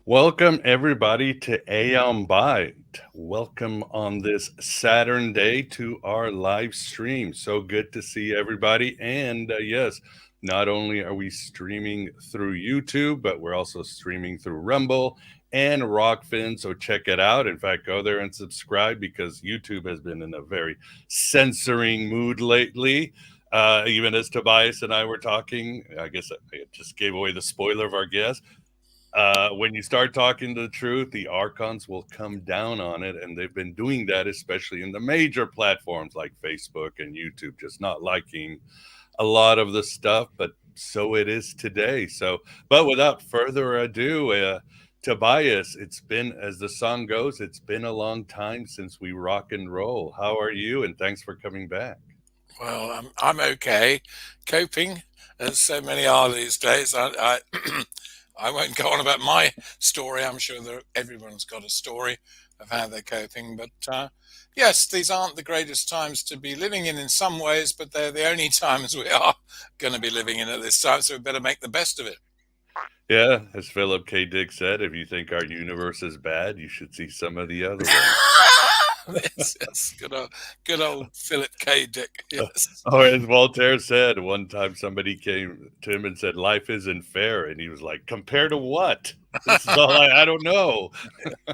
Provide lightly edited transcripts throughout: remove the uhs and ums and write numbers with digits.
Welcome everybody to Aeon Byte. Welcome on this Saturn day to our live stream. So good to see everybody. And yes, not only are we streaming through YouTube, but we're also streaming through Rumble and Rockfin. So check it out. In fact, go there and subscribe because YouTube has been in a very censoring mood lately. Even as Tobias and I were talking, I guess I just gave away the spoiler of our guest. When you start talking the truth, the archons will come down on it, and they've been doing that, especially in the major platforms like Facebook and YouTube, just not liking a lot of the stuff. But so it is today. So, but without further ado, Tobias, it's been, as the song goes, it's been a long time since we rock and roll. How are you? And thanks for coming back. Well, I'm okay, coping as so many are these days. I I won't go on about my story. I'm sure that everyone's got a story of how they're coping. But yes, these aren't the greatest times to be living in some ways, but they're the only times we are going to be living in at this time. So we better make the best of it. Yeah, as Philip K. Dick said, if you think our universe is bad, you should see some of the other ones. Yes, good old Philip K. Dick. Yes. Oh, as Voltaire said, one time somebody came to him and said, "Life isn't fair," and he was like, "Compared to what?" This is all I don't know. Yeah.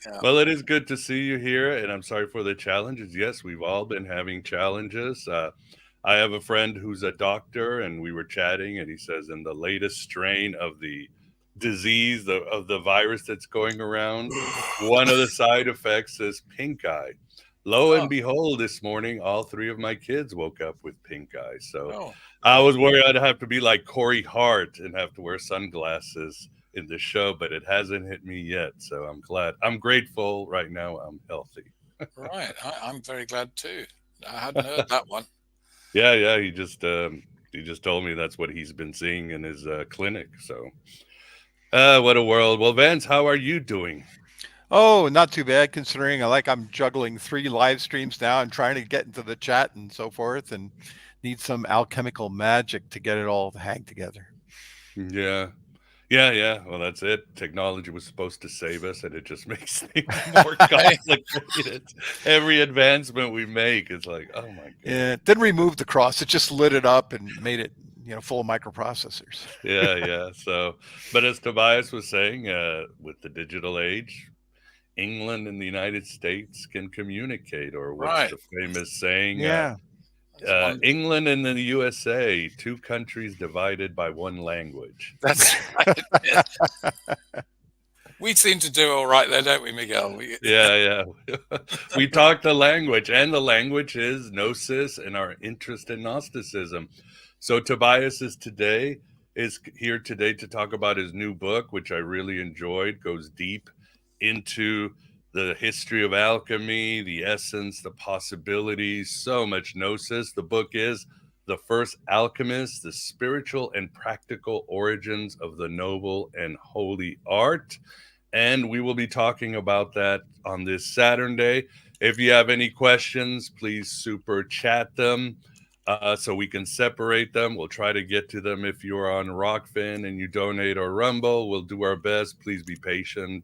Yeah. Well, it is good to see you here, and I'm sorry for the challenges. Yes, we've all been having challenges. I have a friend who's a doctor, and we were chatting, and he says in the latest strain of the disease, of the virus that's going around, one of the side effects is pink eye. Lo and Oh, behold, this morning, all three of my kids woke up with pink eye. So oh, I oh. was worried I'd have to be like Corey Hart and have to wear sunglasses in the show, but it hasn't hit me yet. So I'm glad. I'm grateful right now. I'm healthy. Right. I'm very glad too. I hadn't heard that one. Yeah, yeah. He just told me that's what he's been seeing in his clinic. So, what a world. Well, Vance, how are you doing? Oh, not too bad considering I'm juggling three live streams now and trying to get into the chat and so forth and need some alchemical magic to get it all to hang together. Yeah. Yeah, yeah. Well, that's it. Technology was supposed to save us, and it just makes things more complicated. Every advancement we make is like, oh my god. Yeah, it didn't remove the cross. It just lit it up and made it, full of microprocessors. Yeah, yeah. So, but as Tobias was saying, with the digital age, England and the United States can communicate, or what's Right. the famous saying? Yeah. That's wonderful. England and the USA, two countries divided by one language. That's right. Yeah. We seem to do all right there, don't we, Miguel? Yeah, yeah. We talk the language, and the language is Gnosis and our interest in Gnosticism. So Tobias is here today to talk about his new book, which I really enjoyed, goes deep into the history of alchemy, the essence, the possibilities, so much Gnosis. The book is The First Alchemists, the spiritual and practical origins of the noble and holy art. And we will be talking about that on this Saturday. If you have any questions, please super chat them so we can separate them. We'll try to get to them. If you're on Rockfin and you donate or Rumble, we'll do our best. Please be patient.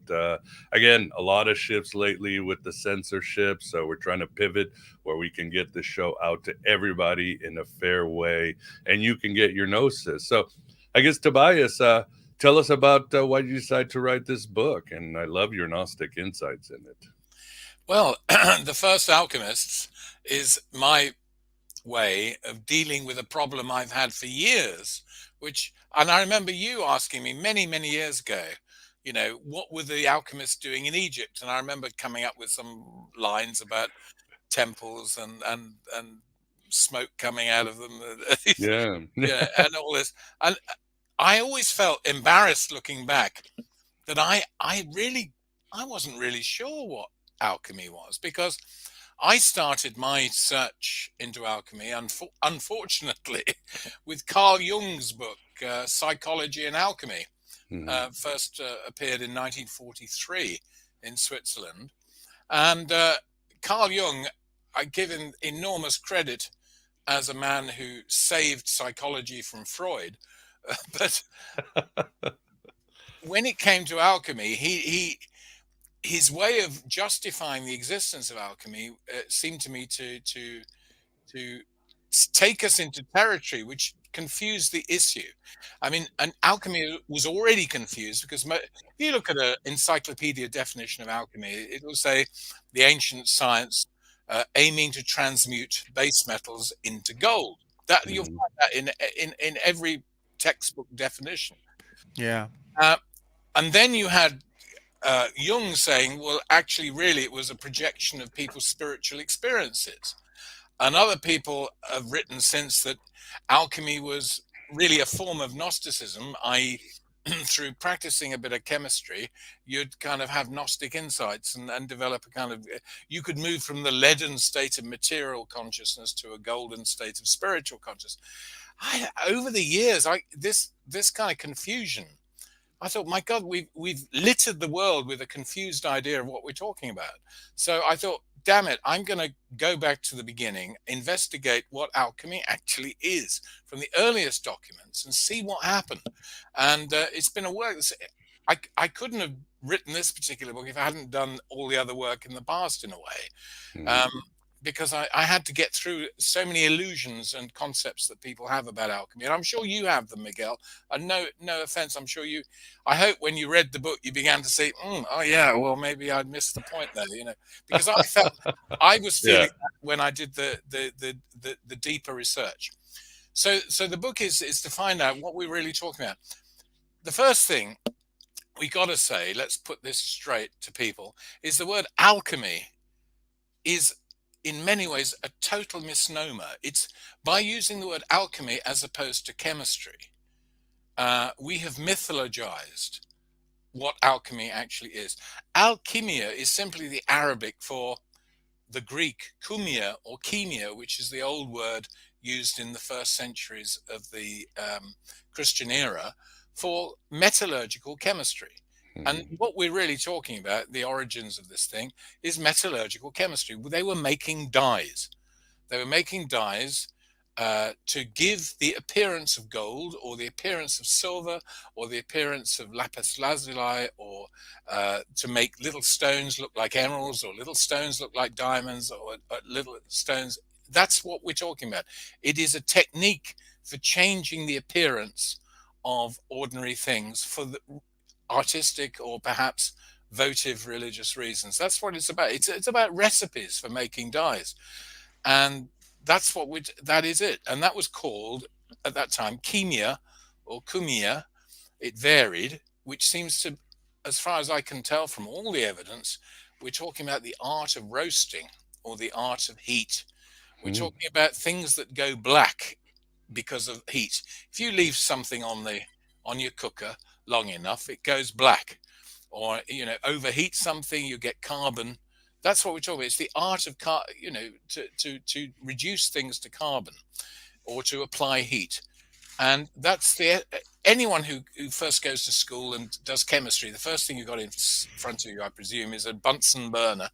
Again, a lot of shifts lately with the censorship, so we're trying to pivot where we can get the show out to everybody in a fair way, and you can get your gnosis. So, I guess Tobias, tell us about why you decided to write this book, and I love your Gnostic insights in it. Well, The First Alchemists is my way of dealing with a problem I've had for years, and I remember you asking me many, many years ago, what were the alchemists doing in Egypt? And I remember coming up with some lines about temples and smoke coming out of them. Yeah. Yeah, and all this. And I always felt embarrassed looking back that I wasn't really sure what alchemy was, because I started my search into alchemy, unfortunately, with Carl Jung's book, Psychology and Alchemy. Mhm. First appeared in 1943 in Switzerland. And Carl Jung, I give him enormous credit as a man who saved psychology from Freud. But when it came to alchemy, his way of justifying the existence of alchemy seemed to me to take us into territory which confused the issue. I mean, and alchemy was already confused because if you look at an encyclopedia definition of alchemy, it will say the ancient science aiming to transmute base metals into gold. That you'll Mhm. find that in every textbook definition. Yeah. Uh, and then you had Jung saying, well, actually, really, it was a projection of people's spiritual experiences. And other people have written since that alchemy was really a form of Gnosticism, i.e., through practicing a bit of chemistry, you'd kind of have Gnostic insights and develop a kind of, you could move from the leaden state of material consciousness to a golden state of spiritual consciousness. Over the years, this kind of confusion, I thought, my God, we've littered the world with a confused idea of what we're talking about. So I thought, damn it, I'm going to go back to the beginning, investigate what alchemy actually is from the earliest documents, and see what happened. And it's been a work. I couldn't have written this particular book if I hadn't done all the other work in the past, in a way. Mhm. Um, because I had to get through so many illusions and concepts that people have about alchemy, and I'm sure you have them, Miguel. And no offense, I'm sure you. I hope when you read the book, you began to say, "Oh yeah, well maybe I'd missed the point there," because I was Yeah. feeling that when I did the deeper research. So the book is to find out what we're really talking about. The first thing we got to say, let's put this straight to people, is the word alchemy is in many ways a total misnomer. It's by using the word alchemy as opposed to chemistry, we have mythologized what alchemy actually is. Alchemia is simply the Arabic for the Greek kumia or chemia, which is the old word used in the first centuries of the Christian era for metallurgical chemistry. And Mhm. what we're really talking about, the origins of this thing, is metallurgical chemistry. They were making dyes. They were making dyes to give the appearance of gold or the appearance of silver or the appearance of lapis lazuli, or to make little stones look like emeralds or little stones look like diamonds, or little stones. That's what we're talking about. It is a technique for changing the appearance of ordinary things for the artistic or perhaps votive religious reasons. That's what it's about. It's about recipes for making dyes, and that's that is it. And that was called at that time chemia or kumia. It varied, which seems to, as far as I can tell from all the evidence, we're talking about the art of roasting or the art of heat. We're Mhm. talking about things that go black because of heat. If you leave something on your cooker long enough, it goes black. Or overheat something, you get carbon. That's what we're talking about. It's the art of to reduce things to carbon or to apply heat. And that's anyone who first goes to school and does chemistry, the first thing you've got in front of you, I presume, is a Bunsen burner,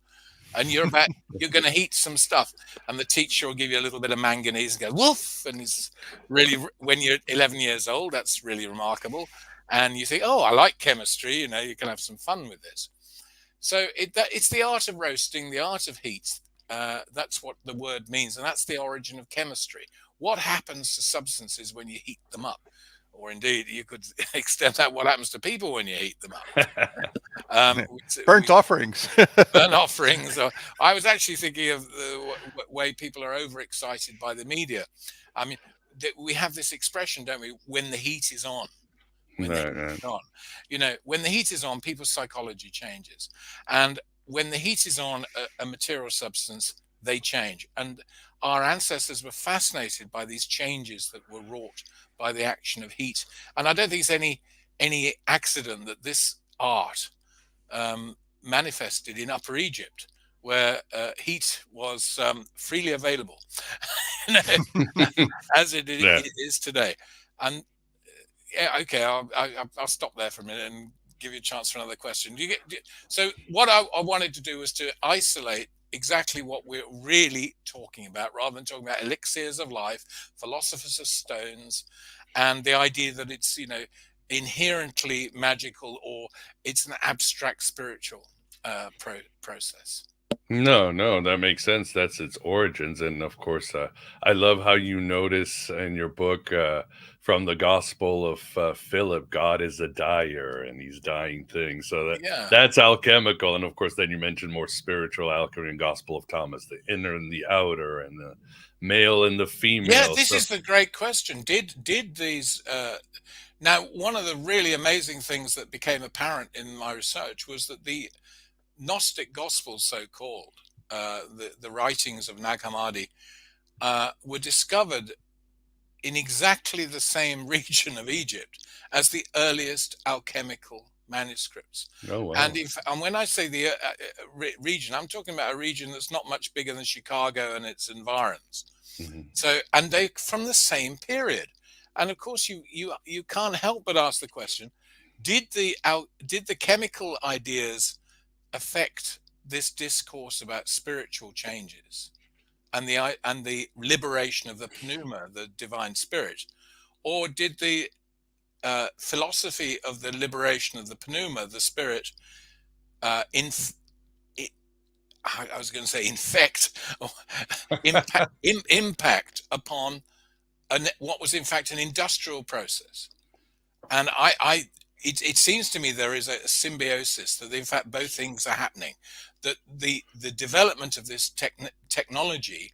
and you're going to heat some stuff, and the teacher will give you a little bit of manganese and go woof, and it's really, when you're 11 years old, that's really remarkable, and you think, oh, I like chemistry, you can have some fun with this. So it's the art of roasting, the art of heat. That's what the word means, and that's the origin of chemistry. What happens to substances when you heat them up? Or indeed, you could extend that, what happens to people when you heat them up? Burnt offerings. Burnt offerings. I was actually thinking of the way people are overexcited by the media. I mean, we have this expression, don't we? When the heat is on. When the heat Right, right. is on. When the heat is on, people's psychology changes. And when the heat is on a material substance, they change. And our ancestors were fascinated by these changes that were wrought by the action of heat. And I don't think it's any accident that this art manifested in Upper Egypt, where heat was freely available, you know, as it Yeah. is today. And yeah, okay, I'll stop there for a minute and give you a chance for another question. So what I wanted to do was to isolate exactly what we're really talking about, rather than talking about elixirs of life, philosophers of stones, and the idea that it's inherently magical, or it's an abstract spiritual process. No, that makes sense. That's its origins. And of course, I love how you notice in your book from the Gospel of Philip, God is a dyer and he's dyeing things. So Yeah. that's alchemical. And of course, then you mentioned more spiritual alchemy in Gospel of Thomas, the inner and the outer, and the male and the Yeah, female. this So, is the great question. Did these now, one of the really amazing things that became apparent in my research was that the Gnostic Gospels, so called, the writings of Nag Hammadi, were discovered in exactly the same region of Egypt as the earliest alchemical manuscripts. oh, wow. And when I say the region, I'm talking about a region that's not much bigger than Chicago and its environs. Mhm. So, and they from the same period. And of course, you can't help but ask the question: did the chemical ideas affect this discourse about spiritual changes and the liberation of the pneuma, the divine spirit, or did the philosophy of the liberation of the pneuma, the spirit, inf- I was going to say infect, impact upon what was in fact an industrial process? And it seems to me there is a symbiosis, that in fact both things are happening, that the development of this technology,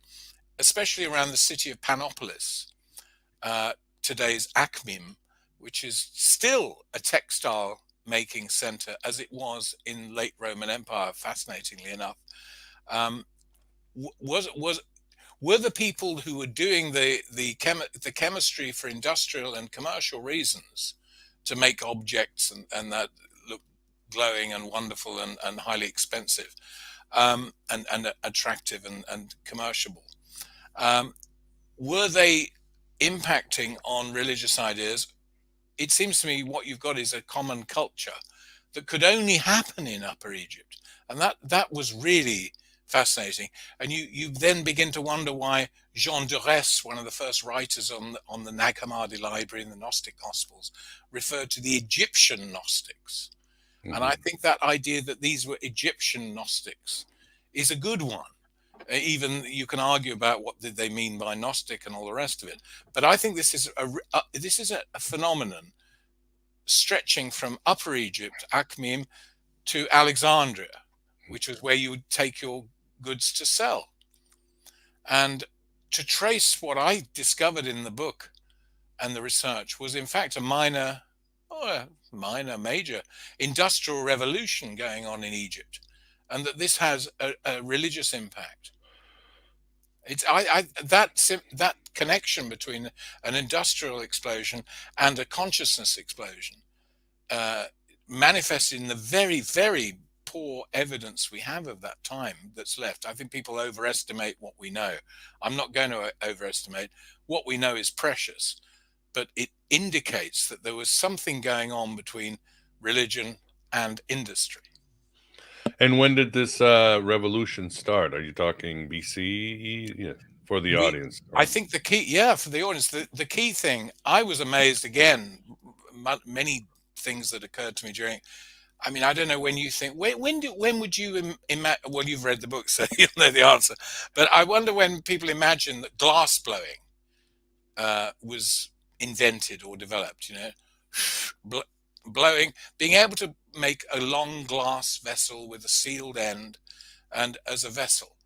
especially around the city of Panopolis, today's Akhmim, which is still a textile making center as it was in late Roman Empire, fascinatingly enough, um, was were the people who were doing the chemistry for industrial and commercial reasons to make objects and that look glowing and wonderful and highly expensive, and attractive and commercial. Were they impacting on religious ideas? It seems to me what you've got is a common culture that could only happen in Upper Egypt, and that was really fascinating. And you then begin to wonder why Jeweress, one of the first writers on the Nag Hammadi library in the Gnostic Gospels, referred to the Egyptian Gnostics. And I Mhm. think that idea that these were Egyptian Gnostics is a good one. Even you can argue about what did they mean by Gnostic and all the rest of it. But I think this is a phenomenon stretching from Upper Egypt, Akhmim, to Alexandria, which was where you would take your goods to sell. And to trace what I discovered in the book and the research was in fact major industrial revolution going on in Egypt, and that this has a religious impact. It's that connection between an industrial explosion and a consciousness explosion, uh, manifested in the very, very poor evidence we have of that time that's left. I think people overestimate what we know. I'm not going to overestimate. What we know is precious, but it indicates that there was something going on between religion and industry. And when did this revolution start? Are you talking BCE? Yeah, for the We, audience. I think the key, yeah, for the audience, the key thing, I was amazed again, many things that occurred to me during. I mean, I don't know when you think when would you imagine? Well, you've read the book, so you'll know the answer. But I wonder when people imagine that glass blowing was invented or developed. Blowing, being able to make a long glass vessel with a sealed end, and as a vessel.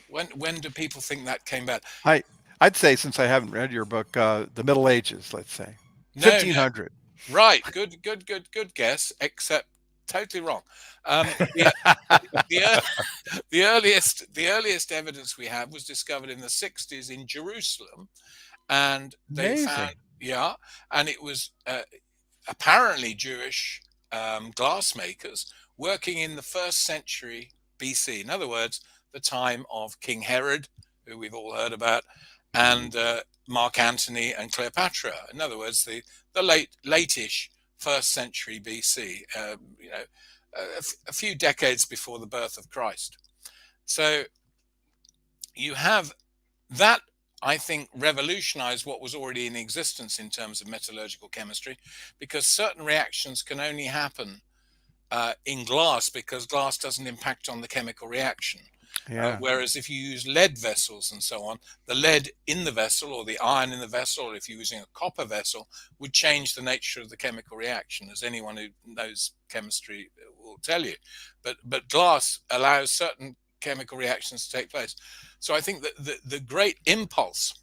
When do people think that came about? I'd say, since I haven't read your book, the Middle Ages, let's say No. 1500. Right. Good guess. Except totally wrong. The the, the earliest evidence we have was discovered in the 60s in Jerusalem, and they found, Amazing. yeah, and it was apparently Jewish glassmakers working in the first century BC. In other words, the time of King Herod, who we've all heard about, and Mark Antony and Cleopatra. In other words, the late-ish first century BC. A few decades before the birth of Christ. So you have that I think, revolutionized what was already in existence in terms of metallurgical chemistry, because certain reactions can only happen in glass, because glass doesn't impact on the chemical reaction. Yeah. Whereas if you use lead vessels and so on, the lead in the vessel or the iron in the vessel, or if you're using a copper vessel, would change the nature of the chemical reaction, as anyone who knows chemistry will tell you. But glass allows certain chemical reactions to take place. So I think that the great impulse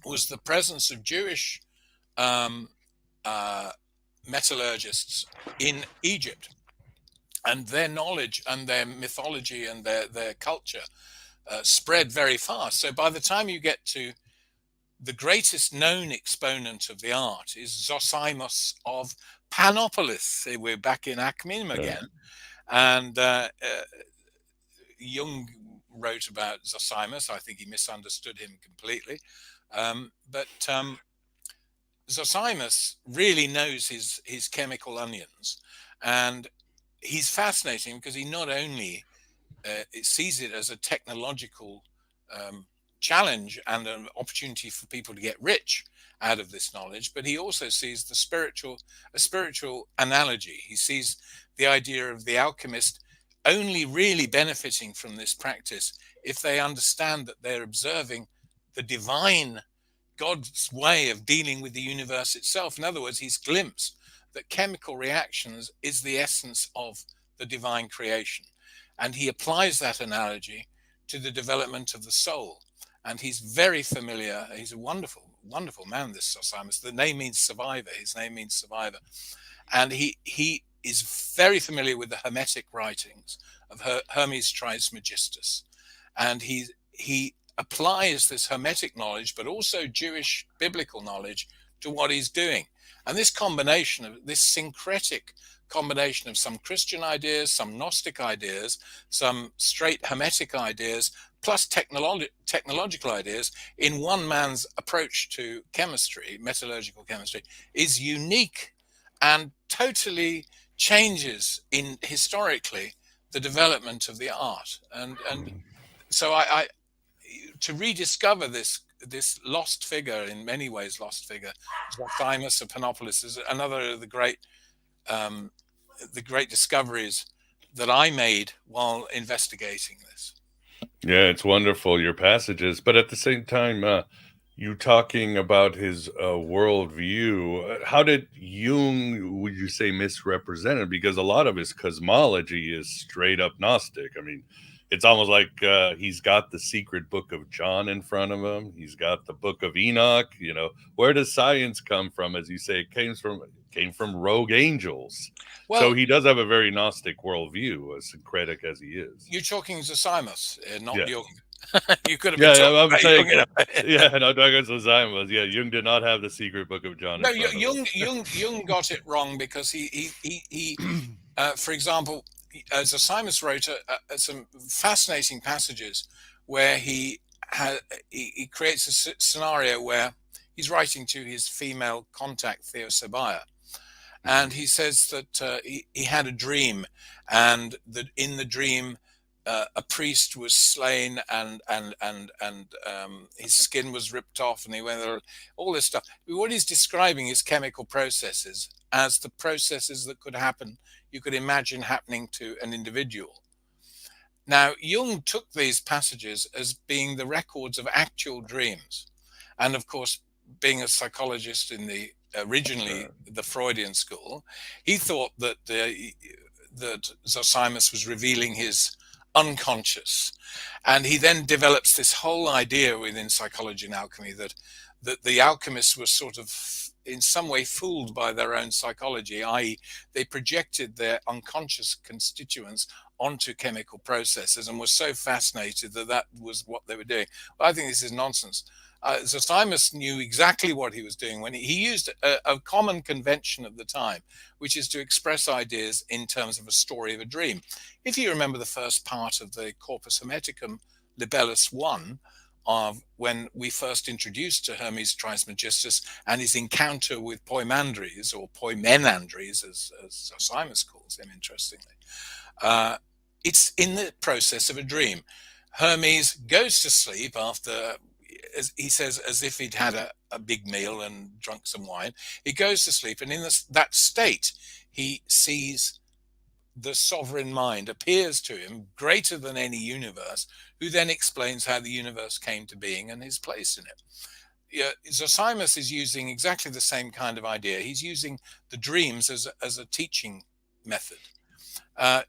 was the presence of Jewish metallurgists in Egypt, and their knowledge and their mythology and their culture spread very fast. So by the time you get to the greatest known exponent of the art is Zosimos of Panopolis. We're back in Alchemy again. And Jung wrote about Zosimos. I think he misunderstood him completely. But Zosimos really knows his chemical onions. And he's fascinating because he not only sees it as a technological challenge and an opportunity for people to get rich out of this knowledge, but he also sees a spiritual analogy. He sees the idea of the alchemist only really benefiting from this practice if they understand that they're observing the divine God's way of dealing with the universe itself. In other words, he's glimpsed that chemical reactions is the essence of the divine creation. And he applies that analogy to the development of the soul. And he's very familiar. He's a wonderful, wonderful man, this Zosimos. The name means survivor. His name means survivor. And he is very familiar with the Hermetic writings of Hermes Trismegistus. And he applies this Hermetic knowledge, but also Jewish biblical knowledge, to what he's doing. And this combination of this syncretic combination of some Christian ideas, some Gnostic ideas, some straight Hermetic ideas, plus technological ideas in one man's approach to chemistry, metallurgical chemistry, is unique and totally changes in historically the development of the art. And so I to rediscover this lost figure, in many ways lost figure, Zosimos of Panopolis, is another of the great discoveries that I made while investigating this. Yeah, it's wonderful, your passages. But at the same time, you talking about his worldview. How did Jung, would you say, misrepresented? Because a lot of his cosmology is straight up Gnostic. I mean, it's almost like he's got the secret book of John in front of him. He's got the book of Enoch. You know, where does science come from? As you say, it came from rogue angels. Well, so he does have a very Gnostic worldview, as syncretic as he is. You're talking Zosimos, not Yeah. Jung. You could have been talking I'm about saying, Jung. yeah, no, Douglas Zosimos. Yeah, Jung did not have the secret book of John. No, Jung got it wrong because he for example, Zosimos wrote some fascinating passages where he creates a scenario where he's writing to his female contact Theosebia, and he says that he had a dream, and that in the dream a priest was slain, and his skin was ripped off, and he went all this stuff. What he's describing is chemical processes as the processes that could happen, you could imagine happening to an individual. Now, Jung took these passages as being the records of actual dreams, and of course, being a psychologist in originally the Freudian school, he thought that that Zosimos was revealing his unconscious, and he then develops this whole idea within psychology and alchemy that the alchemists were sort of in some way fooled by their own psychology, i.e. they projected their unconscious constituents onto chemical processes and were so fascinated that was what they were doing. Well, I think this is nonsense. Zosimos knew exactly what he was doing when he used a common convention of the time, which is to express ideas in terms of a story of a dream. If you remember the first part of the Corpus Hermeticum, Libellus 1, of when we first introduced to Hermes Trismegistus and his encounter with Poimandres, or Poimenandres, as Zosimos calls him, interestingly, it's in the process of a dream. Hermes goes to sleep after he says, as if he'd had a big meal and drunk some wine. He goes to sleep, and in that state, he sees the sovereign mind appears to him, greater than any universe, who then explains how the universe came to being and his place in it. Yeah, Zosimos is using exactly the same kind of idea. He's using the dreams as a teaching method.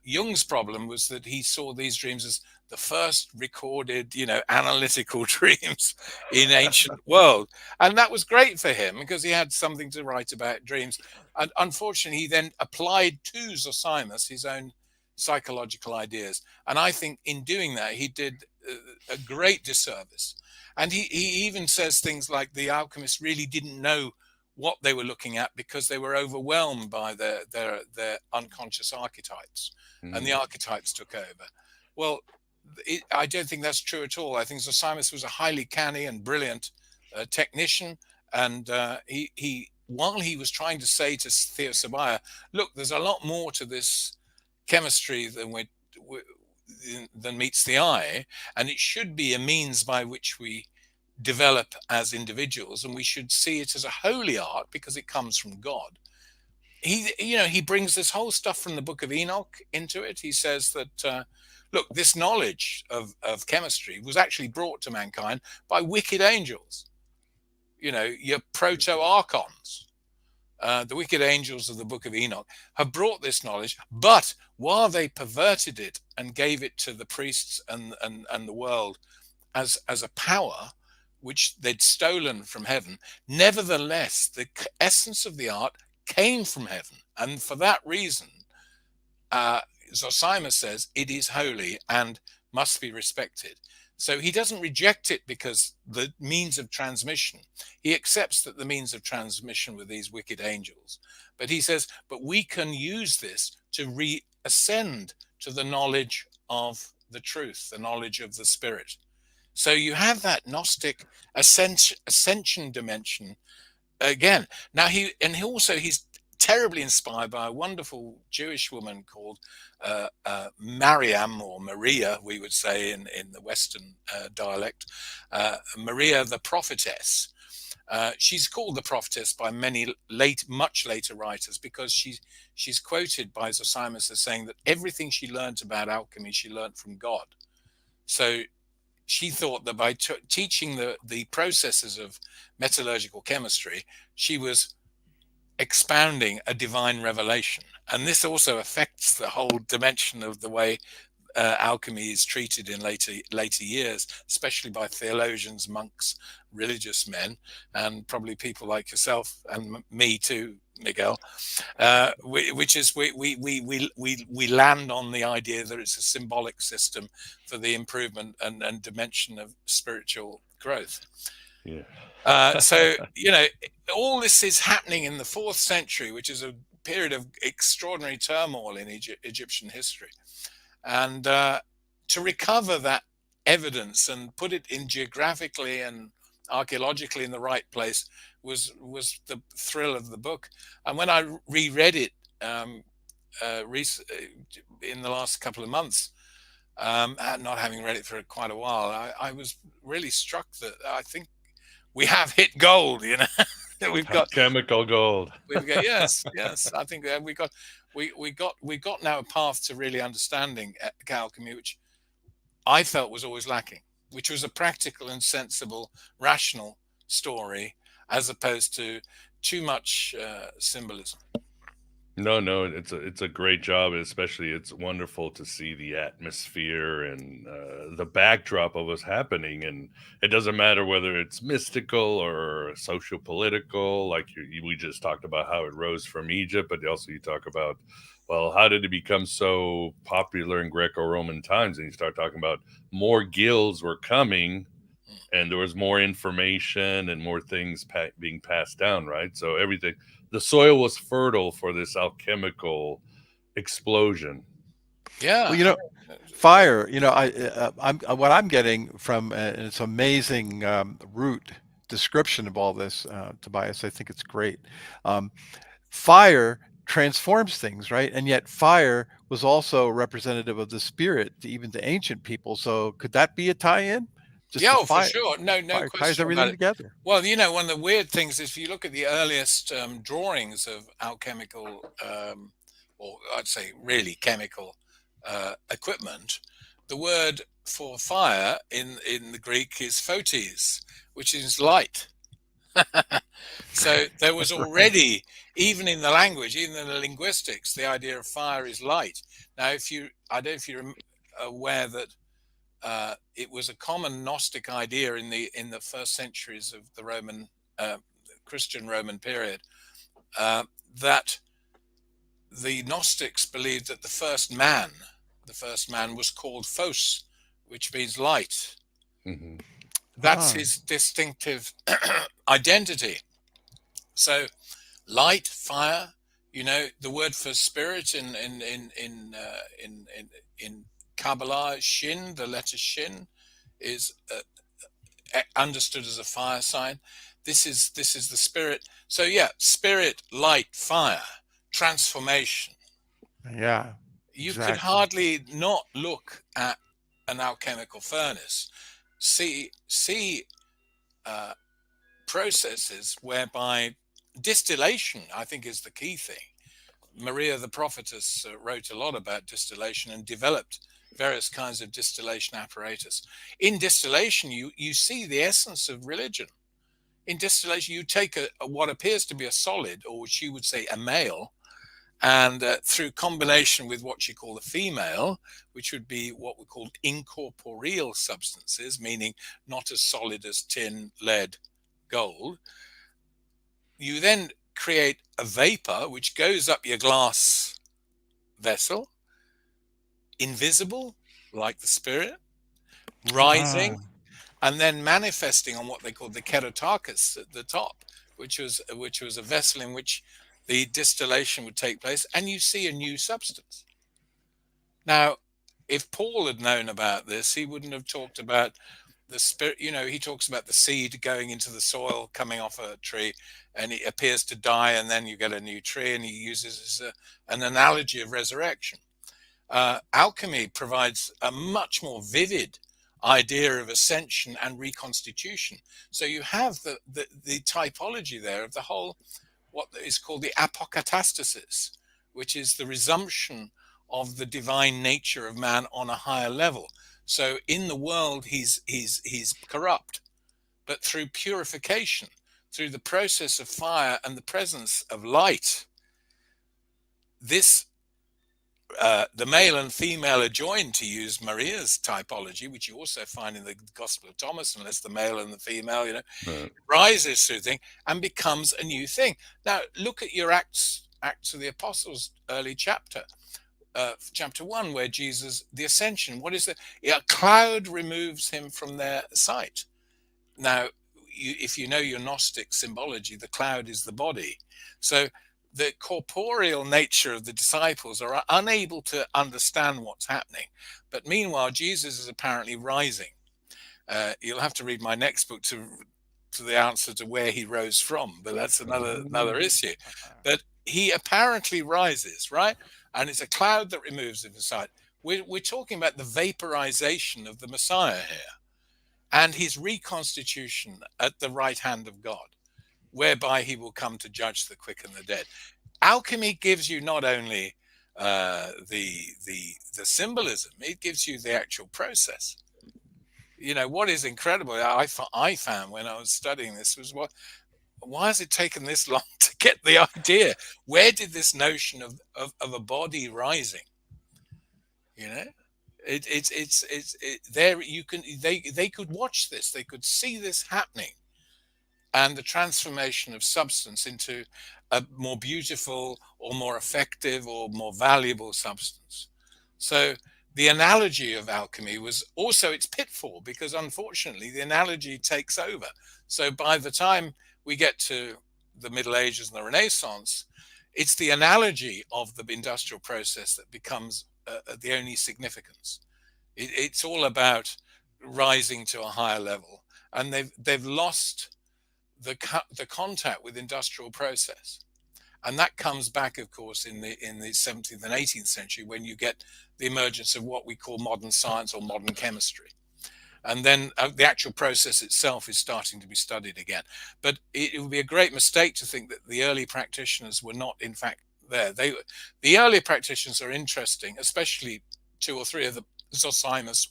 Jung's problem was that he saw these dreams as the first recorded, analytical dreams in ancient world. And that was great for him because he had something to write about dreams. And unfortunately, he then applied to Zosimos his own psychological ideas. And I think in doing that, he did a great disservice. And he even says things like the alchemists really didn't know what they were looking at because they were overwhelmed by their unconscious archetypes, and the archetypes took over. Well, I don't think that's true at all. I think Zosimos was a highly canny and brilliant technician, and he while he was trying to say to Theosebia, look, there's a lot more to this chemistry than meets the eye, and it should be a means by which we develop as individuals, and we should see it as a holy art because it comes from God. He brings this whole stuff from the book of Enoch into it. He says that look, this knowledge of chemistry was actually brought to mankind by wicked angels, your proto-archons. The wicked angels of the book of Enoch have brought this knowledge, but while they perverted it and gave it to the priests and the world as a power which they'd stolen from heaven, nevertheless, the essence of the art came from heaven. And for that reason, Zosimos says it is holy and must be respected. So he doesn't reject it because the means of transmission. He accepts that the means of transmission were these wicked angels. But he says, but we can use this to reascend to the knowledge of the truth, the knowledge of the spirit. So you have that Gnostic ascension dimension again. Now he's terribly inspired by a wonderful Jewish woman called Mariam, or Maria, we would say in the Western dialect, Maria the prophetess. She's called the prophetess by many much later writers because she's quoted by Zosimos as saying that everything she learned about alchemy she learned from God. So she thought that by teaching the processes of metallurgical chemistry, she was expounding a divine revelation. And this also affects the whole dimension of the way alchemy is treated in later years, especially by theologians, monks, religious men, and probably people like yourself and me too, Miguel, which is we land on the idea that it's a symbolic system for the improvement and dimension of spiritual growth. Yeah. So all this is happening in the 4th century, which is a period of extraordinary turmoil in Egyptian history, and to recover that evidence and put it in geographically and archaeologically in the right place was the thrill of the book. And when I reread it in the last couple of months, not having read it for quite a while, I was really struck that I think we have hit gold. We've got chemical gold. We've got yes. I think we got now a path to really understanding alchemy, which I felt was always lacking, which was a practical and sensible, rational story, as opposed to too much symbolism. No, it's a great job. Especially, it's wonderful to see the atmosphere and the backdrop of what's happening. And it doesn't matter whether it's mystical or socio-political, like we just talked about how it rose from Egypt, but also you talk about, well, how did it become so popular in Greco-Roman times? And you start talking about more guilds were coming, and there was more information and more things being passed down, right? So everything. The soil was fertile for this alchemical explosion. Yeah. Well, fire. I'm what I'm getting from this amazing root description of all this, Tobias. I think it's great. Fire transforms things, right? And yet, fire was also representative of the spirit, even to ancient people. So, could that be a tie-in? Just Yeah, the oh, for fire. sure. No Fire ties question about everything it. together. Well, one of the weird things is if you look at the earliest drawings of alchemical, or I'd say really chemical equipment, the word for fire in the Greek is photes, which is light. So there was Right. already, even in the language, even in the linguistics, the idea of fire is light. Now, I don't know if you're aware that it was a common Gnostic idea in the first centuries of the Roman Christian Roman period, that the Gnostics believed that the first man was called Phos, which means light. Hmm. That's Ah, his distinctive identity. So light, fire. The word for spirit in Kabbalah, Shin, the letter Shin, is understood as a fire sign. This is the spirit. So yeah, spirit, light, fire, transformation. yeah, You could exactly. hardly not look at an alchemical furnace, see uh, processes whereby distillation, I think, is the key thing. Maria the prophetess wrote a lot about distillation and developed various kinds of distillation apparatus. In distillation, you see the essence of religion. In distillation, you take what appears to be a solid, or which you would say a male, and through combination with what you call the female, which would be what we call incorporeal substances, meaning not as solid as tin, lead, gold, you then create a vapor which goes up your glass vessel, invisible, like the spirit, Ah, rising, and then manifesting on what they called the kerotarchus at the top, which was a vessel in which the distillation would take place, and you see a new substance. Now, if Paul had known about this, he wouldn't have talked about the spirit. He talks about the seed going into the soil, coming off a tree, and it appears to die, and then you get a new tree, and he uses an analogy of resurrection. Alchemy provides a much more vivid idea of ascension and reconstitution. So you have the typology there of the whole, what is called the apokatastasis, which is the resumption of the divine nature of man on a higher level. So in the world, he's corrupt, but through purification, through the process of fire and the presence of light, this the male and female are joined, to use Maria's typology, which you also find in the Gospel of Thomas, unless the male and the female, Right. rises through thing and becomes a new thing. Now, look at your Acts of the Apostles, early chapter 1, where Jesus, the ascension, what is it? A cloud removes him from their sight. Now, if you know your Gnostic symbology, the cloud is the body. So the corporeal nature of the disciples are unable to understand what's happening. But meanwhile, Jesus is apparently rising. You'll have to read my next book to the answer to where he rose from, but that's another issue. But he apparently rises, right? And it's a cloud that removes him from sight. We're talking about the vaporization of the Messiah here, and his reconstitution at the right hand of God, whereby he will come to judge the quick and the dead. Alchemy gives you not only the symbolism, it gives you the actual process. What is incredible, I found when I was studying this, was why has it taken this long to get the idea? Where did this notion of a body rising? There you can they could watch this, they could see this happening, and the transformation of substance into a more beautiful or more effective or more valuable substance. So the analogy of alchemy was also its pitfall, because unfortunately the analogy takes over. So by the time we get to the Middle Ages and the Renaissance, it's the analogy of the industrial process that becomes the only significance. It's all about rising to a higher level, and they've lost the contact with industrial process. And that comes back, of course, in the 17th and 18th century, when you get the emergence of what we call modern science or modern chemistry. And then the actual process itself is starting to be studied again. But it would be a great mistake to think that the early practitioners were not, in fact, there. The early practitioners are interesting, especially 2 or 3 of the Zosimos.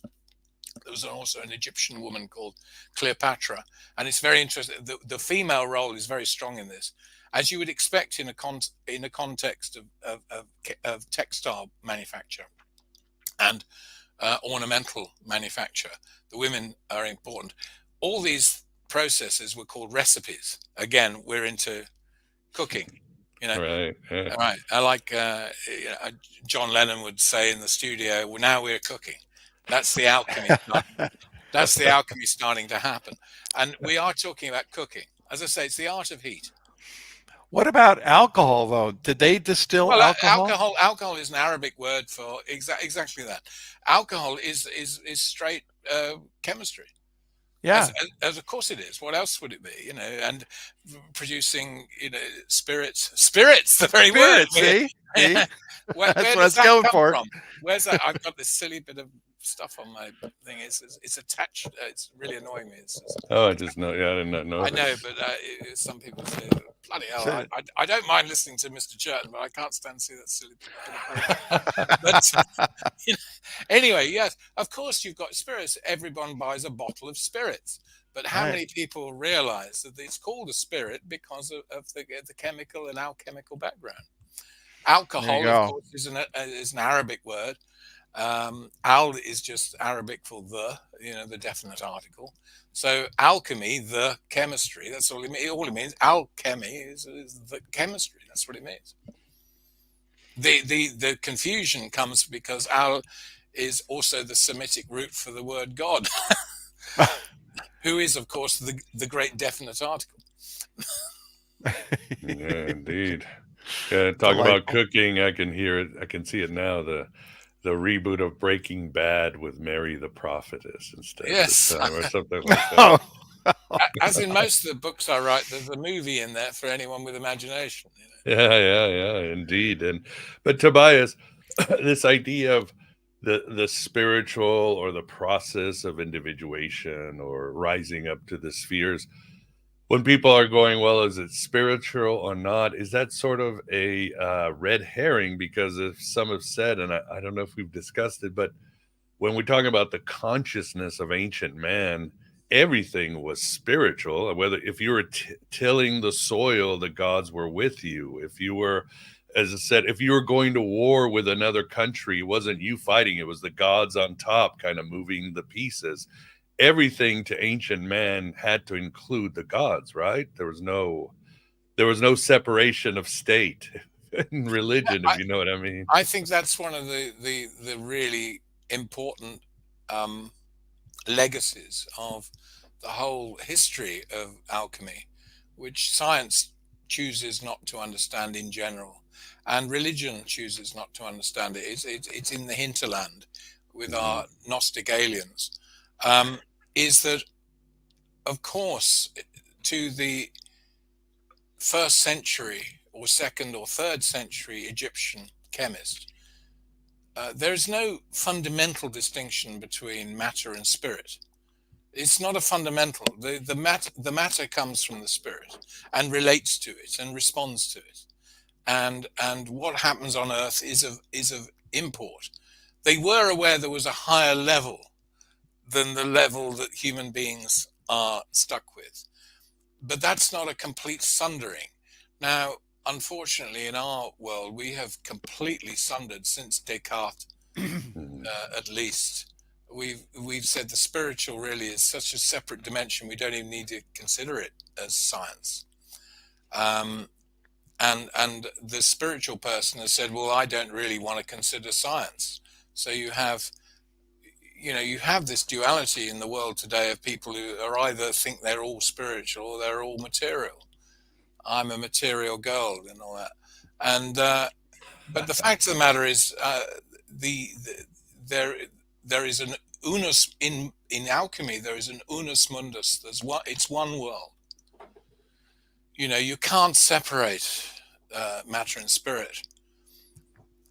There was also an Egyptian woman called Cleopatra, and it's very interesting. The female role is very strong in this, as you would expect in a context of textile manufacture and ornamental manufacture. The women are important. All these processes were called recipes. Again, we're into cooking, you know. Right. Yeah. All right. I like John Lennon would say in the studio, well, now we're cooking. That's the alchemy. That's the alchemy starting to happen. And we are talking about cooking. As I say, it's the art of heat. What about alcohol, though? Did they distill Well, alcohol? alcohol is an Arabic word for exactly that. Alcohol is straight chemistry. Yeah. As of course it is. What else would it be? You know, and producing, you know, spirits. Spirits, the very word. See? Yeah. Where That's what I does was that going come for. from? Where's that? I've got this silly bit of stuff on my thing. It's attached. It's really annoying me. It's just, Oh, I just know. Yeah, I did not know. I that. know, but some people say, bloody hell, I don't mind listening to Mr. Churton, but I can't stand to see that silly bit of But you know, anyway, yes, of course you've got spirits. Everyone buys a bottle of spirits. But how many people realize that it's called a spirit because of the chemical and alchemical background? Alcohol, of course, is an Arabic word. Al is just Arabic for the, you know, the definite article. So alchemy, the chemistry, that's all it means. Alchemy is the chemistry. That's what it means. The confusion comes because al is also the Semitic root for the word God, who is, of course, the great definite article. Yeah, indeed. Yeah, talk about cooking. I can hear it. I can see it now. The reboot of Breaking Bad with Mary the Prophetess instead Yes. this time, or something like that. As in most of the books I write, there's a movie in there for anyone with imagination. You know? Yeah, indeed. But Tobias, this idea of the spiritual or the process of individuation or rising up to the spheres, when people are going, well, is it spiritual or not? Is that sort of a red herring? Because if some have said, and I don't know if we've discussed it, but when we talk about the consciousness of ancient man, everything was spiritual. Whether if you were tilling the soil, the gods were with you. If you were, as I said, if you were going to war with another country, it wasn't you fighting, it was the gods on top kind of moving the pieces. Everything to ancient man had to include the gods, right? There was no separation of state and religion, if you know what I mean. I think that's one of the really important legacies of the whole history of alchemy, which science chooses not to understand in general, and religion chooses not to understand it. It's in the hinterland with our Gnostic aliens. Is that, of course, to the first century or second or third century Egyptian chemist, there is no fundamental distinction between matter and spirit. It's not a fundamental. The matter comes from the spirit and relates to it and responds to it, and what happens on Earth is of import. They were aware there was a higher level than the level that human beings are stuck with. But that's not a complete sundering. Now, unfortunately, in our world, we have completely sundered since Descartes, at least. We've said the spiritual really is such a separate dimension, we don't even need to consider it as science. And the spiritual person has said, well, I don't really want to consider science. So you have this duality in the world today of people who are either think they're all spiritual or they're all material. I'm a material girl and all that. And but the fact of the matter is, there is an unus in alchemy. There is an unus mundus. It's one world. You know, you can't separate matter and spirit.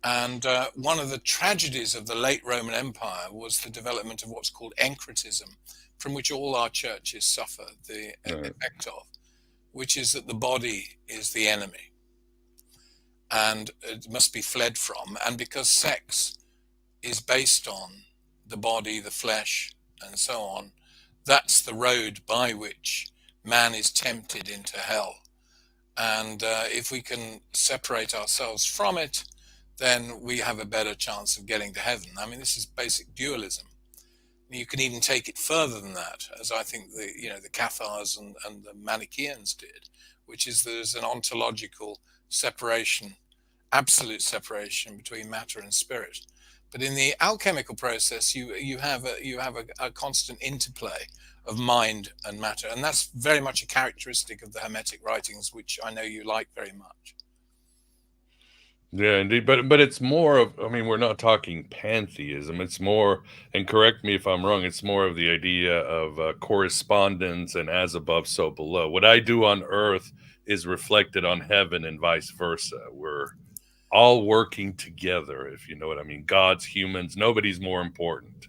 And one of the tragedies of the late Roman Empire was the development of what's called encretism, from which all our churches suffer the effect of, which is that the body is the enemy and it must be fled from. And because sex is based on the body, the flesh, and so on, that's the road by which man is tempted into hell. And if we can separate ourselves from it, then we have a better chance of getting to heaven. I mean, this is basic dualism. You can even take it further than that, as I think the Cathars and the Manichaeans did, which is there's an ontological separation, absolute separation between matter and spirit. But in the alchemical process, you have a constant interplay of mind and matter, and that's very much a characteristic of the Hermetic writings, which I know you like very much. Yeah, indeed. But it's more of, I mean, we're not talking pantheism. It's more, and correct me if I'm wrong, it's more of the idea of correspondence and as above, so below. What I do on earth is reflected on heaven and vice versa. We're all working together, if you know what I mean. Gods, humans, nobody's more important.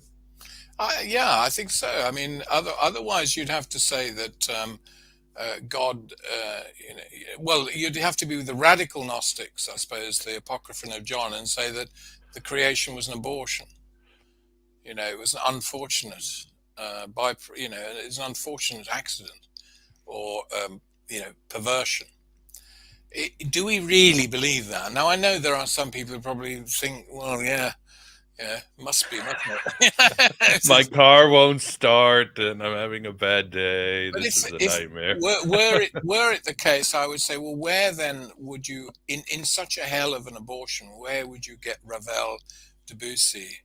Yeah, I think so. I mean, otherwise you'd have to say that God, well, you'd have to be with the radical Gnostics, I suppose, the Apocrypha of John, and say that the creation was an abortion. It was an unfortunate, it's an unfortunate accident or, perversion. Do we really believe that? Now, I know there are some people who probably think, well, yeah, must be, mustn't it? My car won't start and I'm having a bad day. But This is a nightmare. were it the case, I would say, well, where then would you, in such a hell of an abortion, where would you get Ravel, Debussy,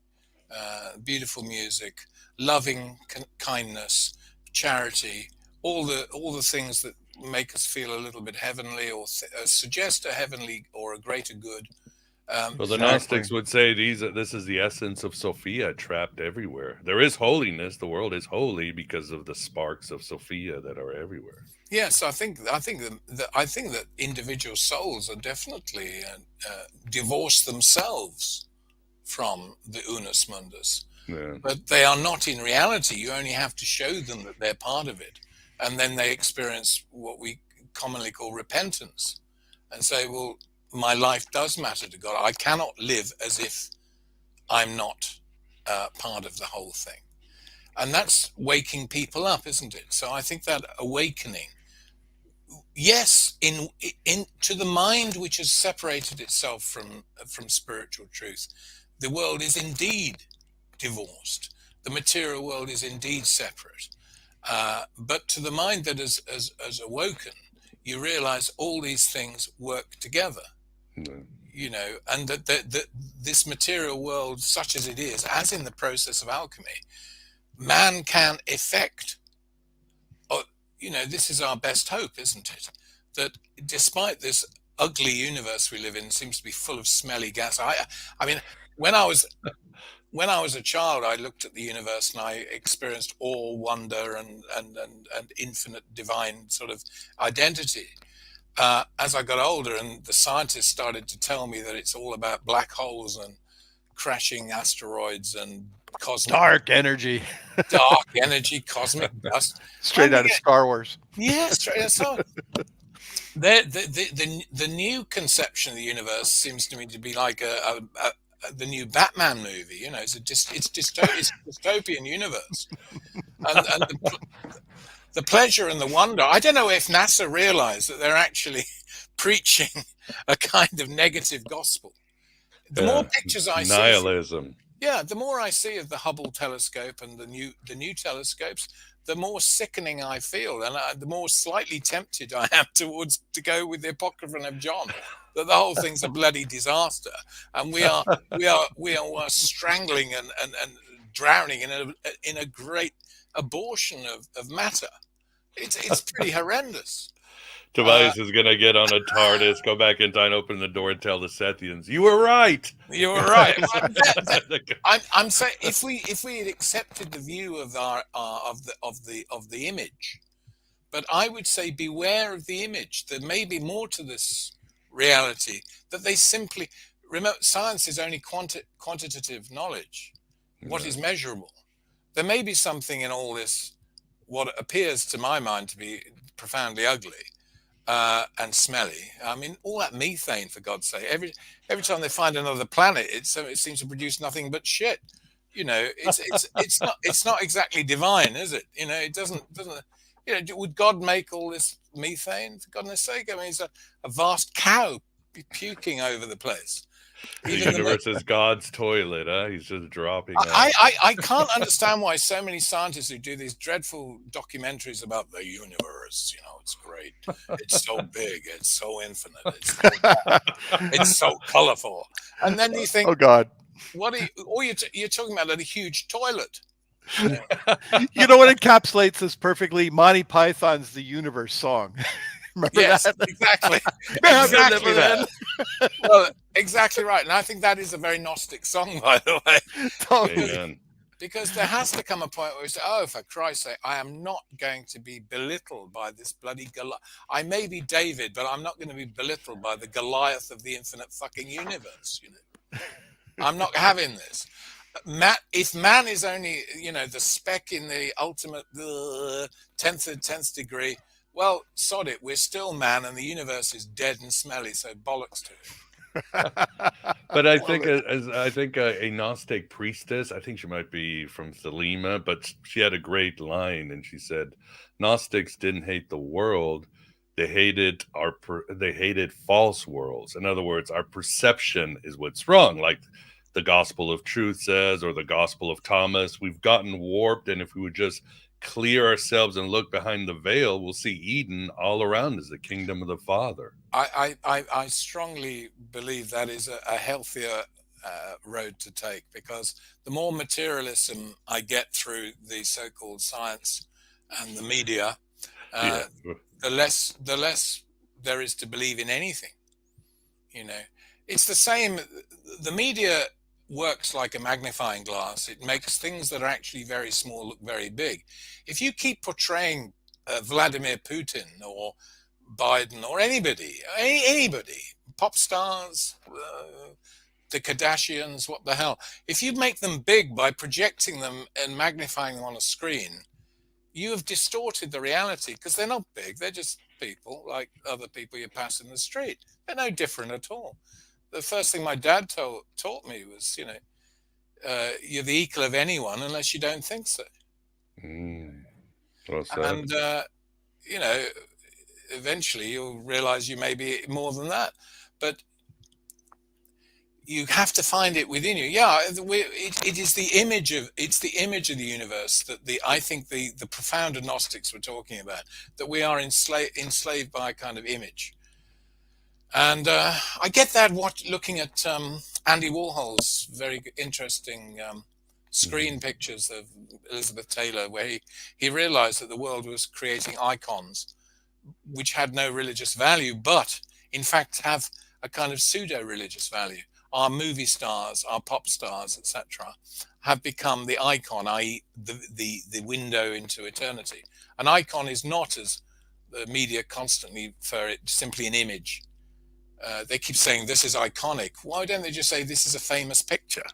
beautiful music, loving kindness, charity, all the things that make us feel a little bit heavenly or suggest a heavenly or a greater good? Well, the Gnostics would say this is the essence of Sophia trapped everywhere. There is holiness. The world is holy because of the sparks of Sophia that are everywhere. Yes, I think that individual souls are definitely divorced themselves from the unus mundus, but they are not in reality. You only have to show them that they're part of it, and then they experience what we commonly call repentance, and say, well, my life does matter to God. I cannot live as if I'm not part of the whole thing. And that's waking people up, isn't it? So I think that awakening, yes, to the mind which has separated itself from spiritual truth, the world is indeed divorced. The material world is indeed separate. But to the mind that has awoken, you realize all these things work together. And that this material world, such as it is, as in the process of alchemy, man can effect. This is our best hope, isn't it? That despite this ugly universe we live in, seems to be full of smelly gas. I mean, when I was a child, I looked at the universe and I experienced awe, wonder, and infinite divine sort of identity. As I got older and the scientists started to tell me that it's all about black holes and crashing asteroids and dark energy, cosmic dust, straight out of Star Wars. Yeah, straight. So the new conception of the universe seems to me to be like the new Batman movie. It's a dystopian universe, and the pleasure and the wonder. I don't know if NASA realized that they're actually preaching a kind of negative gospel. The more pictures I see, nihilism. The more I see of the Hubble telescope and the new telescopes, the more sickening I feel, and the more slightly tempted I am to go with the Apocrypha of John, that the whole thing's a bloody disaster, and we are strangling and drowning in a great abortion of matter. It's pretty horrendous. Tobias is going to get on a TARDIS, go back in time, open the door, and tell the Sethians, "You were right. You were right." I'm saying if we had accepted the view of the image, but I would say beware of the image. There may be more to this reality that they simply remote science is only quantitative knowledge. What is measurable? There may be something in all this, what appears to my mind to be profoundly ugly and smelly. I mean, all that methane, for God's sake. Every time they find another planet, it seems to produce nothing but shit. You know, it's not exactly divine, is it? You know, it doesn't. You know, would God make all this methane? For goodness sake, I mean, it's a vast cow puking over the place. The universe is God's toilet, huh? He's just dropping out. I can't understand why so many scientists who do these dreadful documentaries about the universe, you know, it's great. It's so big. It's so infinite. It's so colorful. And then you think, oh God, what are you, you're talking about a huge toilet. You know what encapsulates this perfectly? Monty Python's The Universe song. Remember that? Exactly. Exactly that. Well, exactly right. And I think that is a very Gnostic song, by the way. Amen. Because there has to come a point where we say, oh, for Christ's sake, I am not going to be belittled by this bloody Goliath. I may be David, but I'm not going to be belittled by the Goliath of the infinite fucking universe. You know, I'm not having this. If man is only, you know, the speck in the ultimate 10th degree, well, sod it. We're still man, and the universe is dead and smelly. So bollocks to it. But I think a Gnostic priestess, I think she might be from Thelema, but she had a great line, and she said, "Gnostics didn't hate the world; they hated false worlds. In other words, our perception is what's wrong. Like the Gospel of Truth says, or the Gospel of Thomas, we've gotten warped, and if we would just clear ourselves and look behind the veil, we'll see Eden all around us, the kingdom of the Father." I strongly believe that is a healthier road to take, because the more materialism I get through the so-called science and the media, the less there is to believe in anything. You know, it's the same. The media works like a magnifying glass. It makes things that are actually very small look very big. If you keep portraying Vladimir Putin or Biden or anybody, pop stars, the Kardashians, what the hell, if you make them big by projecting them and magnifying them on a screen, you have distorted the reality, because they're not big. They're just people like other people you pass in the street. They're no different at all. The first thing my dad taught me was, you know, you're the equal of anyone unless you don't think so. Well said. And, you know, eventually you'll realize you may be more than that. But you have to find it within you. Yeah, it is the image of the universe that I think the profound Gnostics were talking about, that we are enslaved by a kind of image. And I get that looking at Andy Warhol's very interesting screen pictures of Elizabeth Taylor, where he realized that the world was creating icons which had no religious value, but in fact have a kind of pseudo-religious value. Our movie stars, our pop stars, etc., have become the icon, i.e. the window into eternity. An icon is not, as the media constantly refer it, simply an image. They keep saying this is iconic. Why don't they just say this is a famous picture?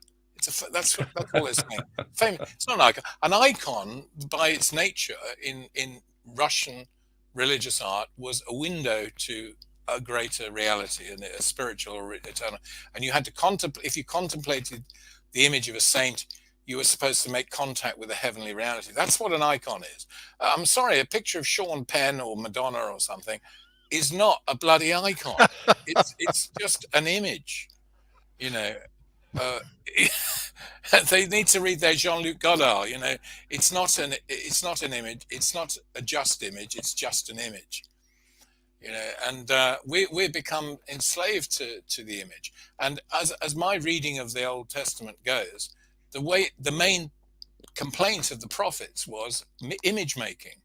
That's all they're saying. It's not an icon. An icon, by its nature, in Russian religious art, was a window to a greater reality, and a spiritual or eternal. And you had to contemplate. If you contemplated the image of a saint, you were supposed to make contact with a heavenly reality. That's what an icon is. I'm sorry, a picture of Sean Penn or Madonna or something is not a bloody icon. It's just an image, you know. They need to read their Jean-Luc Godard. You know, it's not an image. It's not a just image. It's just an image. You know, and we become enslaved to the image. And as my reading of the Old Testament goes, the main complaint of the prophets was image making.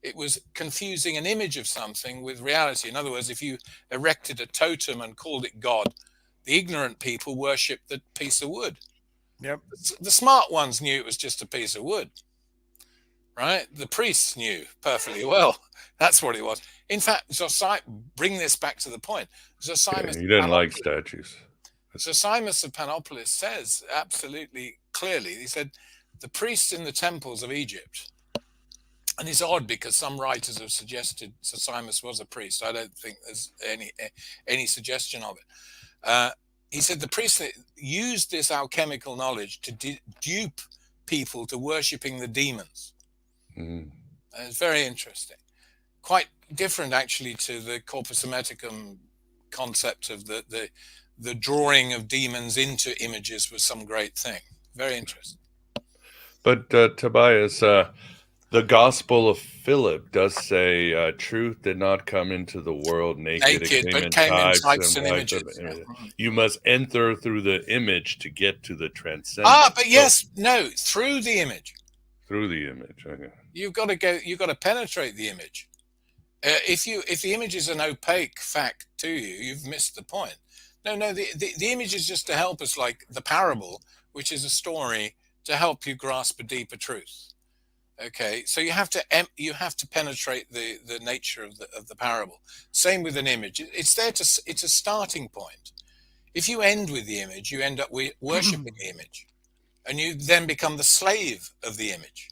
It was confusing an image of something with reality. In other words, if you erected a totem and called it God, the ignorant people worshipped the piece of wood. Yep. The smart ones knew it was just a piece of wood, right? The priests knew perfectly well that's what it was. In fact, bring this back to the point. Zosimos you didn't like statues. Zosimos of Panopolis says absolutely clearly, he said, the priests in the temples of Egypt, and it's odd because some writers have suggested Zosimos was a priest. I don't think there's any suggestion of it. He said the priests used this alchemical knowledge to dupe people to worshipping the demons. Mm. And it's very interesting. Quite different, actually, to the Corpus Hermeticum concept of the drawing of demons into images was some great thing. Very interesting. But Tobias, the Gospel of Philip does say truth did not come into the world naked, it Naked, but came came in in types and types of images. images. Yeah. You must enter through the image to get to the transcendent. But yes, no, through the image. Through the image. Okay. You've got to penetrate the image. If the image is an opaque fact to you, you've missed the point. No, the image is just to help us, like the parable, which is a story to help you grasp a deeper truth. Okay, so you have to penetrate the nature of the parable. Same with an image. It's a starting point. If you end with the image, you end up worshipping the image, and you then become the slave of the image.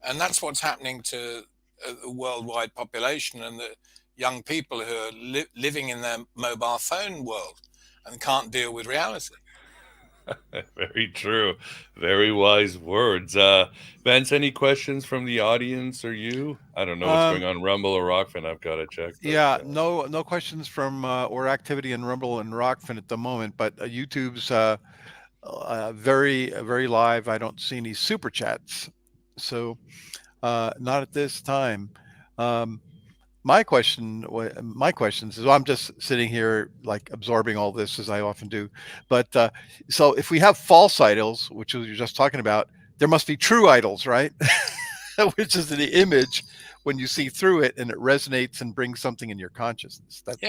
And that's what's happening to the worldwide population and the young people who are living in their mobile phone world and can't deal with reality. Very true. Very wise words. Vance, any questions from the audience or you? I don't know what's going on Rumble or Rockfin. I've got to check. Yeah, no questions from or activity in Rumble and Rockfin at the moment, but YouTube's very live. I don't see any super chats, so not at this time. My questions is, well, I'm just sitting here like absorbing all this as I often do. But so if we have false idols, which we were just talking about, there must be true idols, right? Which is the image when you see through it and it resonates and brings something in your consciousness. That's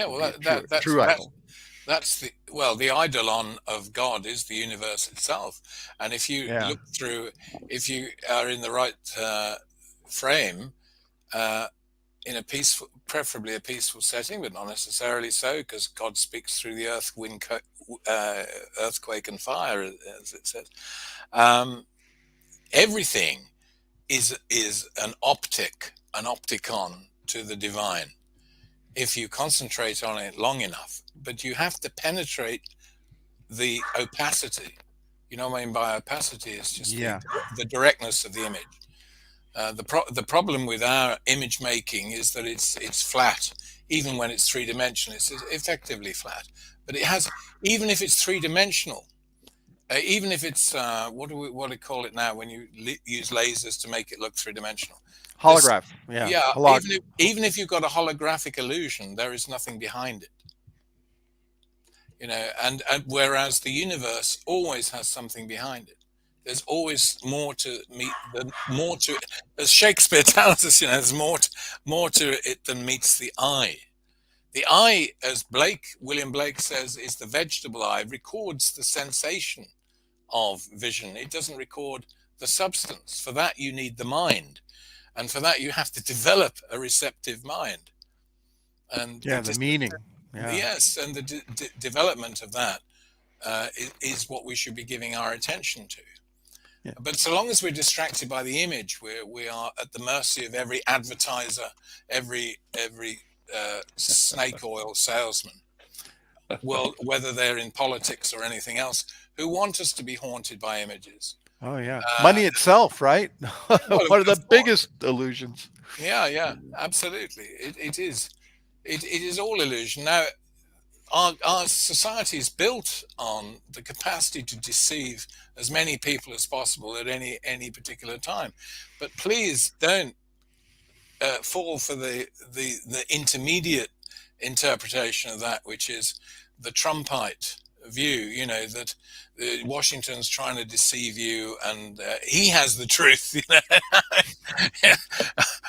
true idol. That's the eidolon of God is the universe itself. And if you look through, if you are in the right frame, in a peaceful, preferably a peaceful setting, but not necessarily so, because God speaks through the earth, wind, earthquake, and fire, as it says. Everything is an opticon to the divine, if you concentrate on it long enough. But you have to penetrate the opacity. You know what I mean by opacity? It's just the directness of the image. The problem with our image making is that it's flat, even when it's three-dimensional. It's effectively flat, but it has, even if it's three-dimensional, even if it's what do we call it now when you use lasers to make it look three-dimensional? Holograph. Even if you've got a holographic illusion, there is nothing behind it. You know, and whereas the universe always has something behind it. There's always more to meet, as Shakespeare tells us, there's more to it than meets the eye. The eye, as William Blake says, is the vegetable eye, records the sensation of vision. It doesn't record the substance. For that, you need the mind. And for that, you have to develop a receptive mind. And the meaning. Yeah. Yes, and the development of that is what we should be giving our attention to. Yeah. But so long as we're distracted by the image, we are at the mercy of every advertiser, every snake oil salesman, well, whether they're in politics or anything else, who want us to be haunted by images. Oh yeah, money itself, right? One of the biggest illusions. Yeah, absolutely. It is. It is all illusion. Now, our society is built on the capacity to deceive as many people as possible at any particular time. But please don't fall for the intermediate interpretation of that, which is the Trumpite view, that Washington's trying to deceive you and he has the truth.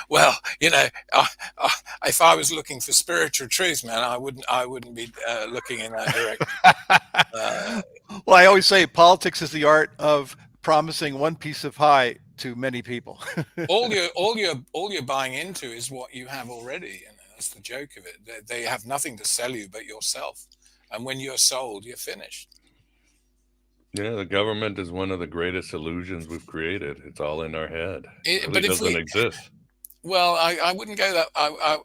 Well, if I was looking for spiritual truth, man, I wouldn't be looking in that direction. Well, I always say politics is the art of promising one piece of pie to many people. all you're buying into is what you have already. That's the joke of it. They have nothing to sell you but yourself. And when you're sold, you're finished. Yeah, the government is one of the greatest illusions we've created. It's all in our head. It really But if doesn't we, exist. well, I wouldn't go that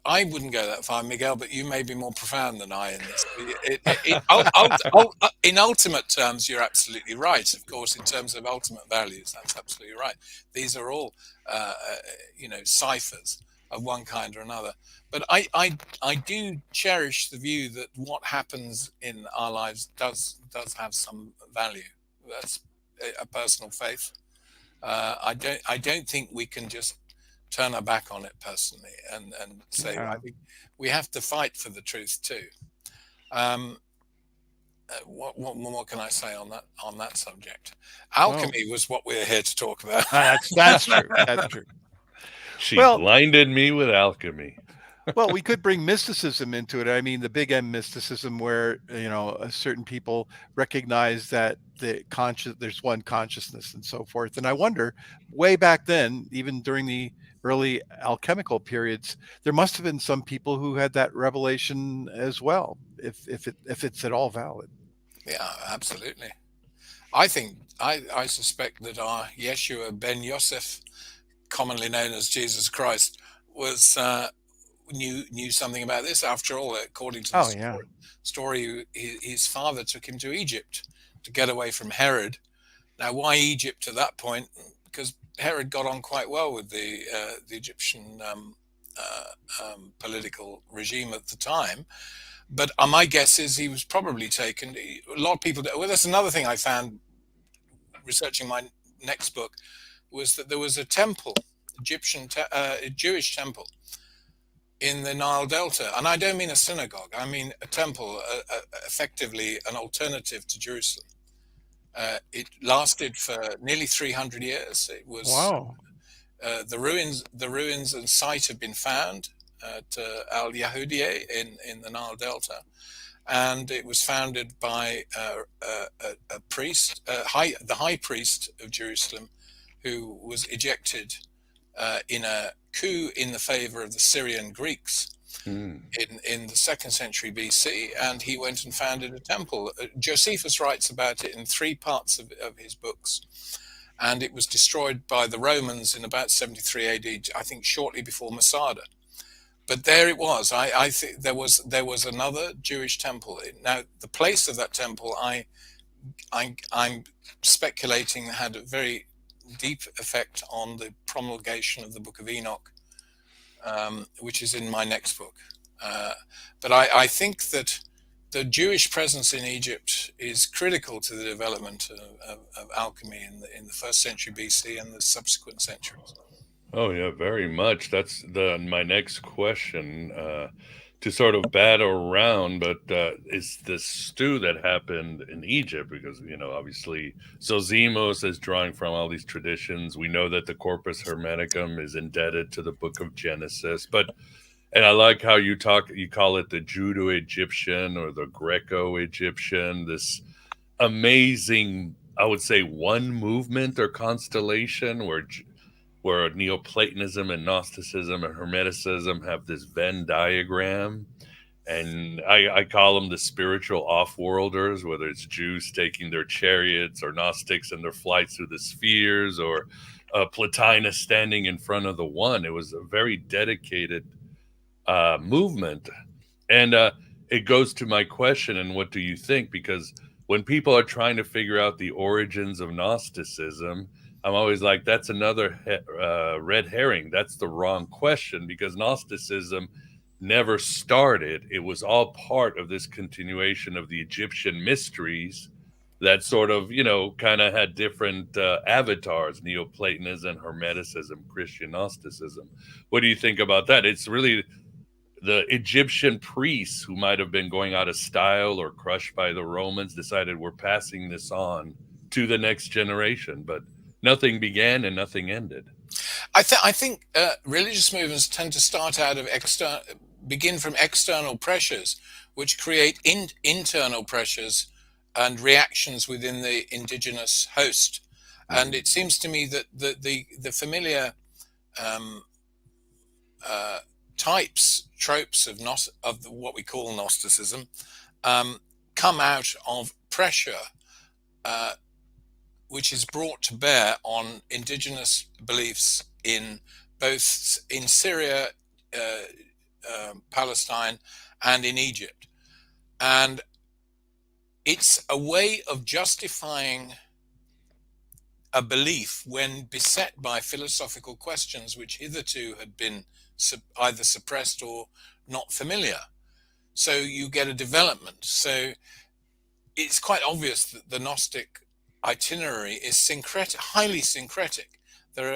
I wouldn't go that far, Miguel. But you may be more profound than I in this. In ultimate terms, you're absolutely right. Of course, in terms of ultimate values, that's absolutely right. These are all, ciphers of one kind or another. But I do cherish the view that what happens in our lives does have some value. That's a personal faith. I don't think we can just turn our back on it personally and say, Yeah. I think we have to fight for the truth too. Um, what can I say on that subject? Well, Alchemy was what we're here to talk about. that's true. That's true. She Well, blinded me with alchemy. well, we could bring mysticism into it. I mean, the big M mysticism, where certain people recognize that there's one consciousness and so forth. And I wonder, way back then, even during the early alchemical periods, there must have been some people who had that revelation as well, if it's at all valid. Yeah, absolutely. I suspect that our Yeshua ben Yosef, commonly known as Jesus Christ, was knew something about this. After all, according to the Oh yeah. story, his father took him to Egypt to get away from Herod. Now, why Egypt at that point? Because Herod got on quite well with the Egyptian political regime at the time. But my guess is he was probably taken. A lot of people. Well, that's another thing I found researching my next book, was that there was a temple, a Jewish temple in the Nile Delta, and I don't mean a synagogue. I mean a temple, effectively an alternative to Jerusalem. It lasted for nearly 300 years. It was Wow. the ruins and site have been found at Al Yahudiyeh in the Nile Delta, and it was founded by a priest, the high priest of Jerusalem, who was ejected in a coup in the favor of the Syrian Greeks Hmm. in the 2nd century BC, and he went and founded a temple. Josephus writes about it in 3 parts of his books, and it was destroyed by the Romans in about 73 AD, I think shortly before Masada. But there it was. I think there was another Jewish temple. Now, the place of that temple, I'm speculating, had a very deep effect on the promulgation of the Book of Enoch, which is in my next book. But I think that the Jewish presence in Egypt is critical to the development of alchemy in the 1st century BC and the subsequent centuries. Oh yeah, very much. That's my next question to sort of bat around, but it's the stew that happened in Egypt because obviously Zosimos is drawing from all these traditions. We know that the Corpus Hermeticum is indebted to the Book of Genesis, and I like how you call it the Judo-Egyptian or the Greco-Egyptian. This amazing, I would say, one movement or constellation where Neoplatonism and Gnosticism and Hermeticism have this Venn diagram. And I call them the spiritual off-worlders, whether it's Jews taking their chariots or Gnostics and their flights through the spheres or Plotinus standing in front of the one. It was a very dedicated movement. And it goes to my question, and what do you think? Because when people are trying to figure out the origins of Gnosticism, I'm always like, that's another red herring. That's the wrong question because Gnosticism never started. It was all part of this continuation of the Egyptian mysteries that sort of, kind of had different avatars, Neoplatonism, Hermeticism, Christian Gnosticism. What do you think about that? It's really the Egyptian priests who might have been going out of style or crushed by the Romans decided we're passing this on to the next generation, but nothing began and nothing ended. I think religious movements tend to start out of begin from external pressures, which create internal pressures and reactions within the indigenous host. And it seems to me that the familiar tropes of what we call Gnosticism come out of pressure which is brought to bear on indigenous beliefs in both in Syria, Palestine, and in Egypt. And it's a way of justifying a belief when beset by philosophical questions which hitherto had been either suppressed or not familiar. So you get a development. So it's quite obvious that the Gnostic itinerary is syncretic, highly syncretic.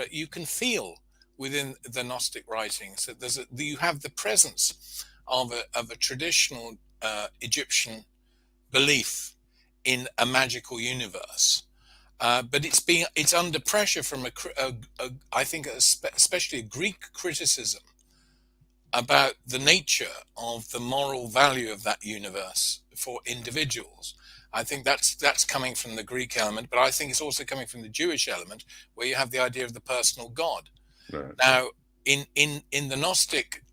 You can feel within the Gnostic writings that you have the presence of a traditional Egyptian belief in a magical universe. But it's under pressure from I think especially a Greek criticism about the nature of the moral value of that universe for individuals. I think that's coming from the Greek element, but I think it's also coming from the Jewish element, where you have the idea of the personal God. Right. Now, in the Gnostic,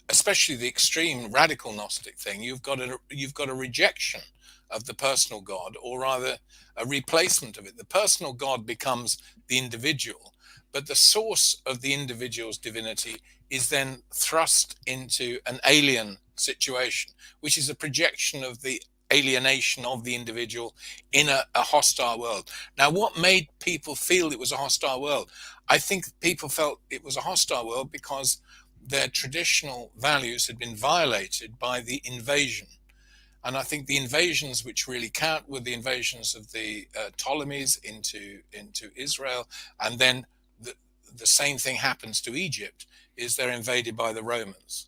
especially the extreme radical Gnostic thing, you've got a rejection of the personal God, or rather a replacement of it. The personal God becomes the individual, but the source of the individual's divinity is then thrust into an alien situation, which is a projection of the alienation of the individual in a hostile world. Now, what made people feel it was a hostile world? I think people felt it was a hostile world because their traditional values had been violated by the invasion. And I think the invasions which really count were the invasions of the Ptolemies into Israel, and then the same thing happens to Egypt, is they're invaded by the Romans.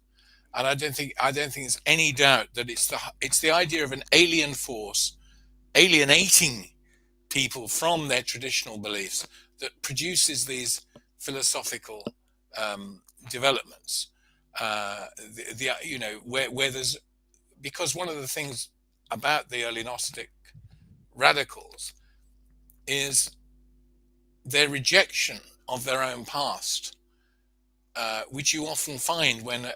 And I don't think there's any doubt that it's the idea of an alien force alienating people from their traditional beliefs that produces these philosophical developments. Where there's, because one of the things about the early Gnostic radicals is their rejection of their own past, which you often find when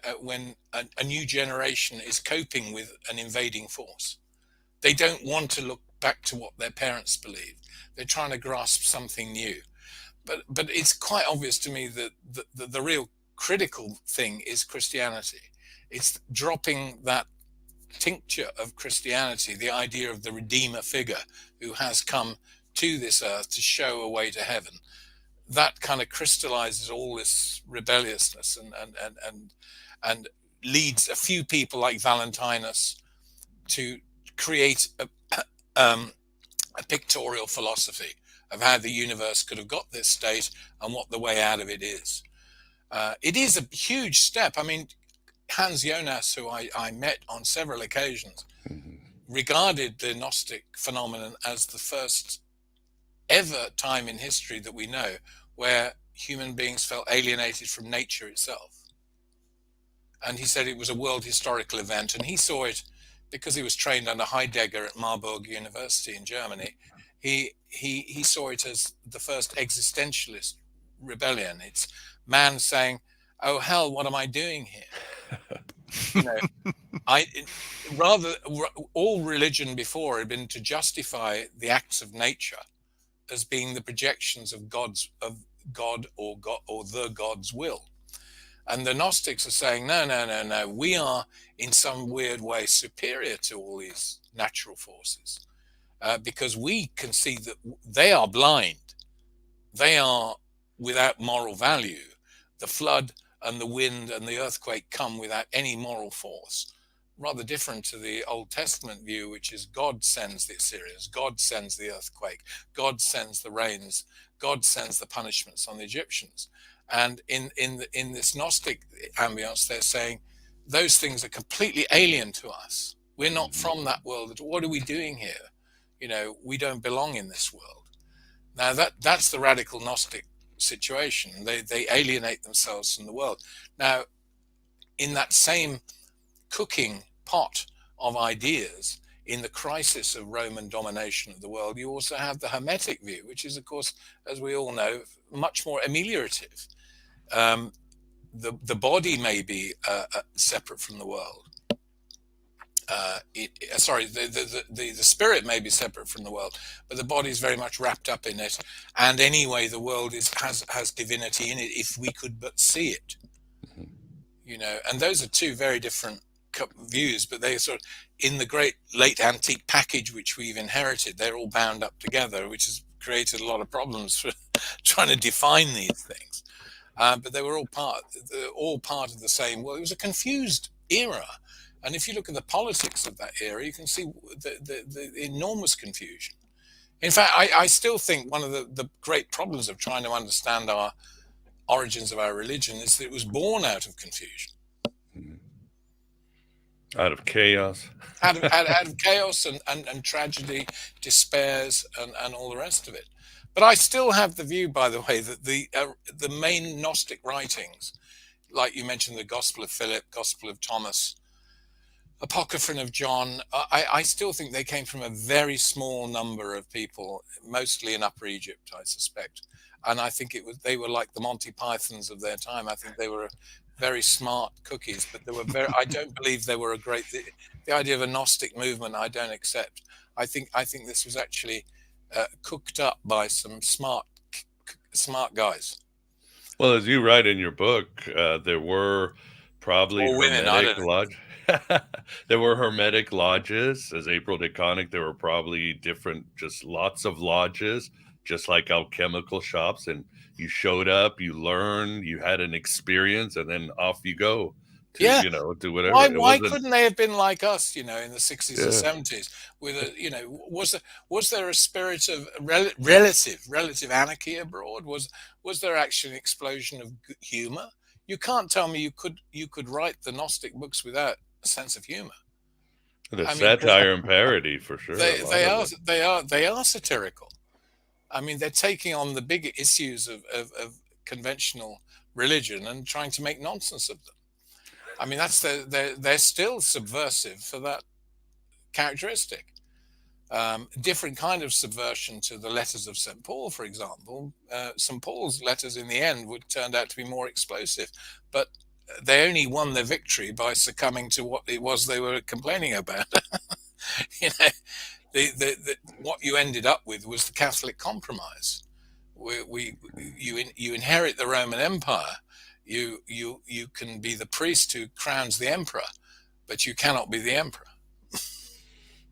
a new generation is coping with an invading force. They don't want to look back to what their parents believed. They're trying to grasp something new. But it's quite obvious to me that the real critical thing is Christianity. It's dropping that tincture of Christianity, the idea of the Redeemer figure who has come to this earth to show a way to heaven. That kind of crystallizes all this rebelliousness and leads a few people like Valentinus to create a pictorial philosophy of how the universe could have got this state and what the way out of it is. It is a huge step. I mean, Hans Jonas, who I met on several occasions, regarded the Gnostic phenomenon as the first ever time in history that we know where human beings felt alienated from nature itself. And he said it was a world historical event, and he saw it because he was trained under Heidegger at Marburg University in Germany. He saw it as the first existentialist rebellion. It's man saying, "Oh hell, what am I doing here?" You know, all religion before had been to justify the acts of nature as being the projections of God or the God's will. And the Gnostics are saying, no, we are in some weird way superior to all these natural forces, because we can see that they are blind. They are without moral value. The flood and the wind and the earthquake come without any moral force. Rather different to the Old Testament view, which is God sends the Assyrians, God sends the earthquake, God sends the rains, God sends the punishments on the Egyptians. And in this Gnostic ambience, they're saying those things are completely alien to us. We're not from that world. What are we doing here? You know, we don't belong in this world. Now that's the radical Gnostic situation. They alienate themselves from the world. Now, in that same cooking pot of ideas, in the crisis of Roman domination of the world, you also have the Hermetic view, which is, of course, as we all know, much more ameliorative. The body may be separate from the world, the spirit may be separate from the world, but the body is very much wrapped up in it. And anyway, the world has divinity in it if we could but see it. And those are two very different views, but they sort of, in the great late antique package which we've inherited, they're all bound up together, which has created a lot of problems for trying to define these things. But they were all part of the same. Well, it was a confused era. And if you look at the politics of that era, you can see the enormous confusion. In fact, I still think one of the great problems of trying to understand our origins of our religion is that it was born out of confusion. Out of chaos. out of chaos and tragedy, despairs, and all the rest of it. But I still have the view, by the way, that the main Gnostic writings, like you mentioned, the Gospel of Philip, Gospel of Thomas, Apocryphon of John, I still think they came from a very small number of people, mostly in Upper Egypt, I suspect. And I think they were like the Monty Pythons of their time. I think they were very smart cookies, but they were I don't believe they were the idea of a Gnostic movement, I don't accept. I think this was actually cooked up by some smart guys. Well, as you write in your book, there were probably hermetic lodges. There were hermetic lodges. As April Deconic, there were probably different, just lots of lodges, just like alchemical shops. And you showed up, you learned, you had an experience, and then off you go to, do whatever. Why couldn't they have been like us, in the 60s or 70s? Was there a spirit of relative anarchy abroad? Was there actually an explosion of humor? You can't tell me you could write the Gnostic books without a sense of humor. The satire and parody, for sure. They are satirical. I mean, they're taking on the big issues of conventional religion and trying to make nonsense of them. I mean, they're still subversive for that characteristic. Different kind of subversion to the letters of St. Paul, for example. St. Paul's letters in the end turned out to be more explosive, but they only won their victory by succumbing to what it was they were complaining about. What you ended up with was the Catholic compromise. You inherit the Roman Empire. You can be the priest who crowns the emperor, but you cannot be the emperor.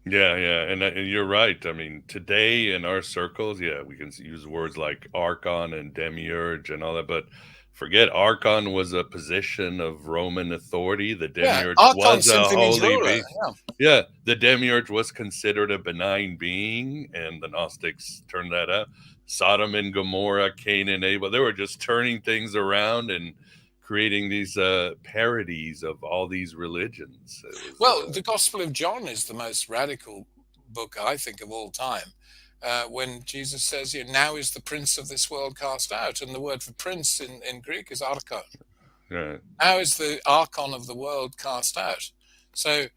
Yeah, and you're right. I mean, today in our circles, we can use words like archon and demiurge and all that, but forget archon was a position of Roman authority. The demiurge was a holy being. Yeah, the demiurge was considered a benign being, and the Gnostics turned that out. Sodom and Gomorrah, Cain and Abel, they were just turning things around and creating these parodies of all these religions. The Gospel of John is the most radical book, I think, of all time. When Jesus says, now is the prince of this world cast out. And the word for prince in Greek is archon. Right. Now is the archon of the world cast out. So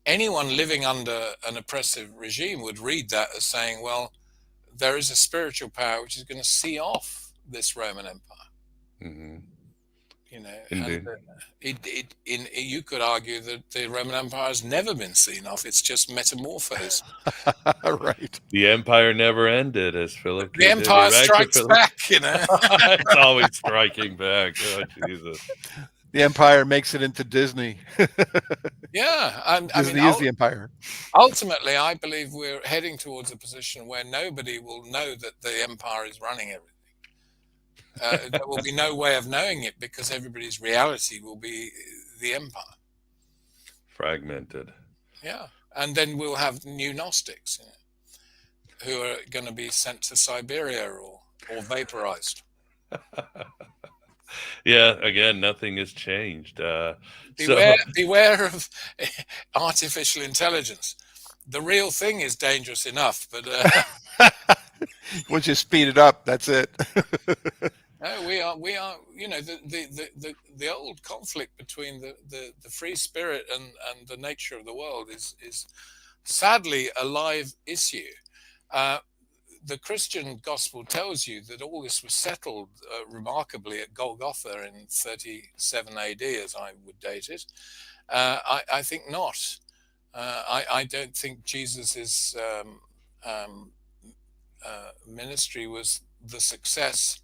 anyone living under an oppressive regime would read that as saying, well, there is a spiritual power which is going to see off this Roman Empire. Mm-hmm. And you could argue that the Roman Empire has never been seen off. It's just metamorphosed. Right. The empire never ended, as Philip. The empire strikes back, It's always striking back. Oh, Jesus. The empire makes it into Disney. Yeah. Disney is the empire. Ultimately, I believe we're heading towards a position where nobody will know that the empire is running everything. There will be no way of knowing it because everybody's reality will be the empire. Fragmented. Yeah. And then we'll have new Gnostics who are going to be sent to Siberia or vaporized. Yeah, again, nothing has changed. Beware of artificial intelligence. The real thing is dangerous enough, but once you speed it up, that's it. No, we are. The old conflict between the free spirit and the nature of the world is sadly a live issue. The Christian gospel tells you that all this was settled remarkably at Golgotha in 37 AD, as I would date it. I think not. I don't think Jesus's ministry was the success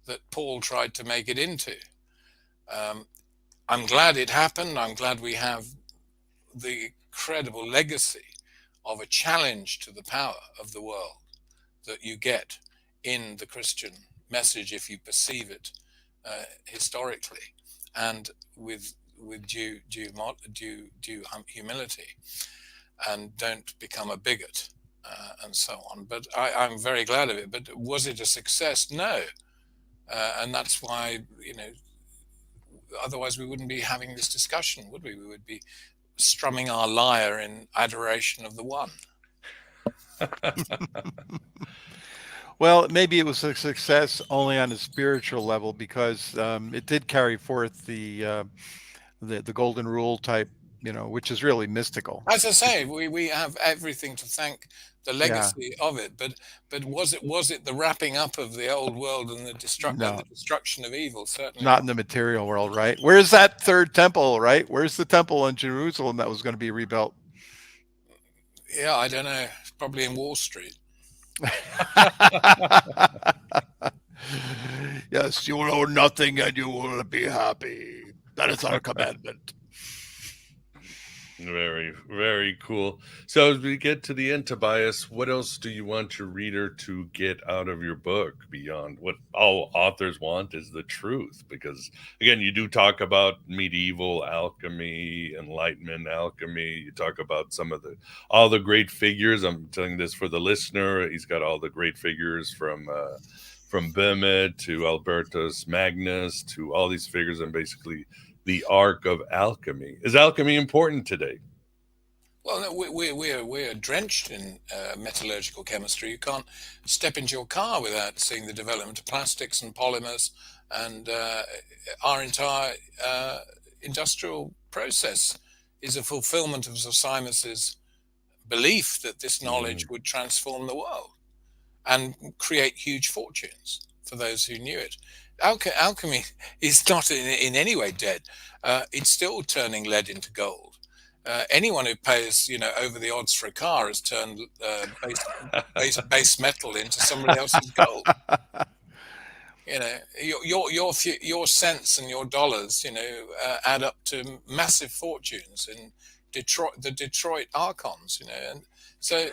that Paul tried to make it into. I'm glad it happened. I'm glad we have the incredible legacy of a challenge to the power of the world that you get in the Christian message if you perceive it historically and with due humility, and don't become a bigot and so on. But I'm very glad of it. But was it a success? No. And that's why, otherwise we wouldn't be having this discussion, would we? We would be strumming our lyre in adoration of the one. Well, maybe it was a success only on a spiritual level, because it did carry forth the golden rule type, which is really mystical. As I say, we have everything to thank the legacy of it, but was it the wrapping up of the old world and the destruction of evil? Certainly not in the material world, right? Where's that third temple, right? Where's the temple in Jerusalem that was going to be rebuilt? Yeah, I don't know. Probably in Wall Street. Yes, you will own nothing and you will be happy. That is our commandment. Very, very cool. So as we get to the end, Tobias, what else do you want your reader to get out of your book beyond what all authors want is the truth? Because again, you do talk about medieval alchemy, Enlightenment alchemy. You talk about all the great figures. I'm telling this for the listener. He's got all the great figures from Bemet to Albertus Magnus to all these figures, and basically the arc of alchemy. Is alchemy important today? Well, no, we're drenched in metallurgical chemistry. You can't step into your car without seeing the development of plastics and polymers, and our entire industrial process is a fulfillment of Zosimos's belief that this knowledge would transform the world and create huge fortunes for those who knew it. Alchemy is not in any way dead. It's still turning lead into gold. Anyone who pays, over the odds for a car has turned base metal into somebody else's gold. Your cents and your dollars, add up to massive fortunes in the Detroit Archons, and so.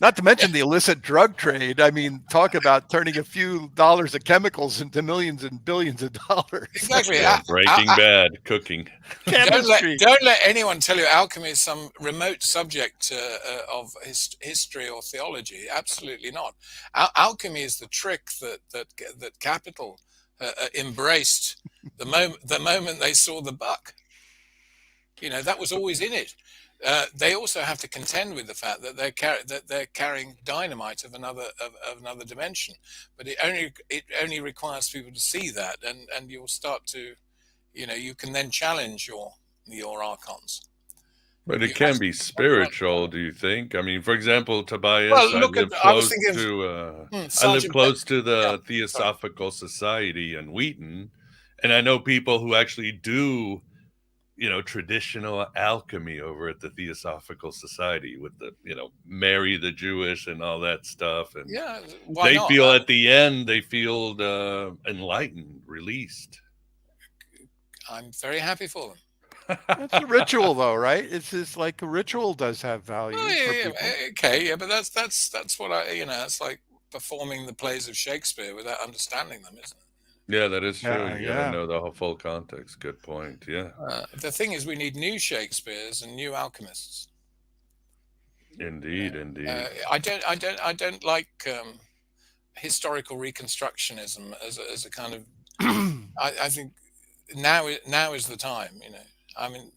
Not to mention the illicit drug trade. I mean, talk about turning a few dollars of chemicals into millions and billions of dollars. Exactly. Yeah, Breaking Bad, cooking. Chemistry. Don't let anyone tell you alchemy is some remote subject of history or theology. Absolutely not. Alchemy is the trick that capital embraced the moment they saw the buck. That was always in it. They also have to contend with the fact that they're carrying dynamite of another dimension, but it only requires people to see that, and you'll start to, you can then challenge your archons. But it can be spiritual, do you think? I mean, for example, Tobias, Well, I live close to the Theosophical Society in Wheaton, and I know people who actually do traditional alchemy over at the Theosophical Society with the, Mary the Jewess and all that stuff. And they feel at the end, they feel enlightened, released. I'm very happy for them. It's a ritual, though, right? It's just like a ritual does have value. Okay, but that's what it's like performing the plays of Shakespeare without understanding them, isn't it? Yeah, that is true. You gotta know the whole full context. Good point. Yeah. The thing is, we need new Shakespeares and new alchemists. Indeed. I don't like historical reconstructionism as a kind of. I think now is the time. I mean,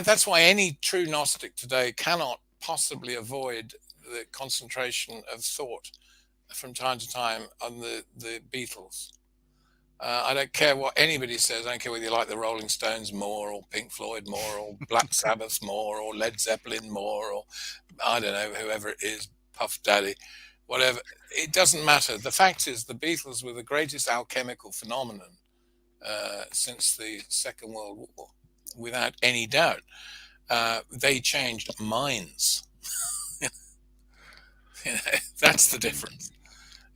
that's why any true Gnostic today cannot possibly avoid the concentration of thought from time to time on the Beatles. I don't care what anybody says. I don't care whether you like the Rolling Stones more, or Pink Floyd more, or Black Sabbath more, or Led Zeppelin more, or I don't know, whoever it is, Puff Daddy, whatever. It doesn't matter. The fact is, the Beatles were the greatest alchemical phenomenon since the Second World War. without any doubt. They changed minds. That's the difference.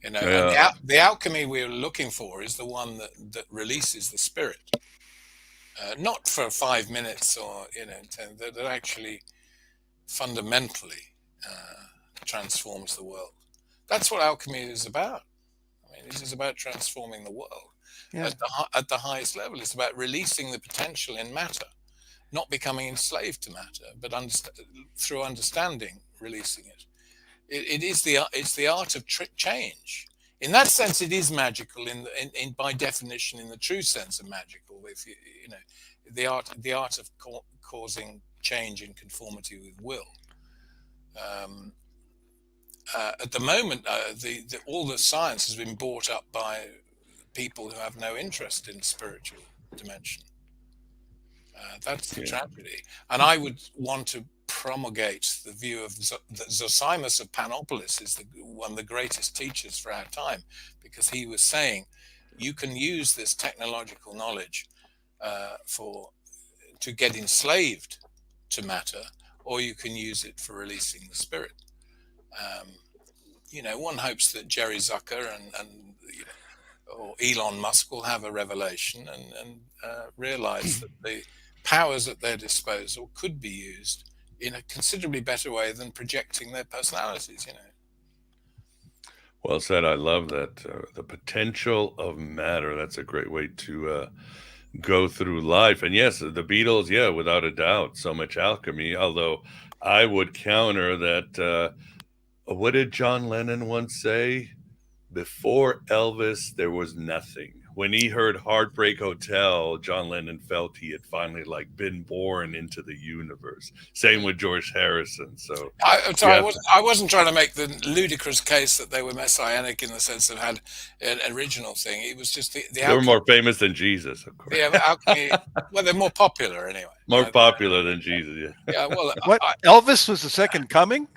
And the alchemy we're looking for is the one that releases the spirit, not for 5 minutes or 10, that actually fundamentally transforms the world. That's what alchemy is about. I mean, this is about transforming the world at the highest level. It's about releasing the potential in matter, not becoming enslaved to matter, but through understanding, releasing it. It's the art of change. In that sense, it is magical. In by definition, in the true sense of magical, if the art of causing change in conformity with will. At the moment, all the science has been bought up by people who have no interest in the spiritual dimension. That's the tragedy. And I would want to promulgate the view of that Zosimos of Panopolis is one of the greatest teachers for our time, because he was saying you can use this technological knowledge to get enslaved to matter, or you can use it for releasing the spirit. One hopes that Jerry Zucker or Elon Musk will have a revelation and realize that the powers at their disposal could be used in a considerably better way than projecting their personalities. Well said. I love that. The potential of matter. That's a great way to go through life. And yes, the Beatles, without a doubt, so much alchemy. Although I would counter that. What did John Lennon once say? Before Elvis, there was nothing. When he heard Heartbreak Hotel, John Lennon felt he had finally been born into the universe. Same with George Harrison. So I wasn't trying to make the ludicrous case that they were messianic in the sense of had an original thing. It was just they were more famous than Jesus, of course. Yeah, alchemy. Well, they're more popular anyway. More popular than Jesus. Yeah. Well, Elvis was the second coming.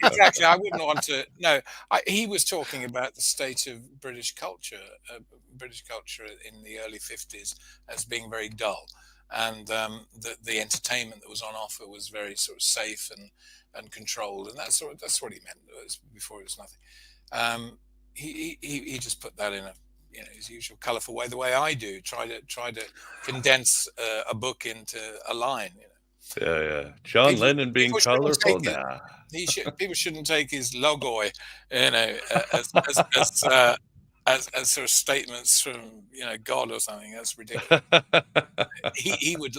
Exactly. I wouldn't want to. No, he was talking about the state of British culture in the early 50s as being very dull, and the entertainment that was on offer was very sort of safe and controlled, and that's what he meant. Before it was nothing. He just put that in his usual colourful way, the way I do. Try to condense a book into a line. Yeah. John Lennon being colorful. People shouldn't take his logoi, as sort of statements from God or something. That's ridiculous. he would.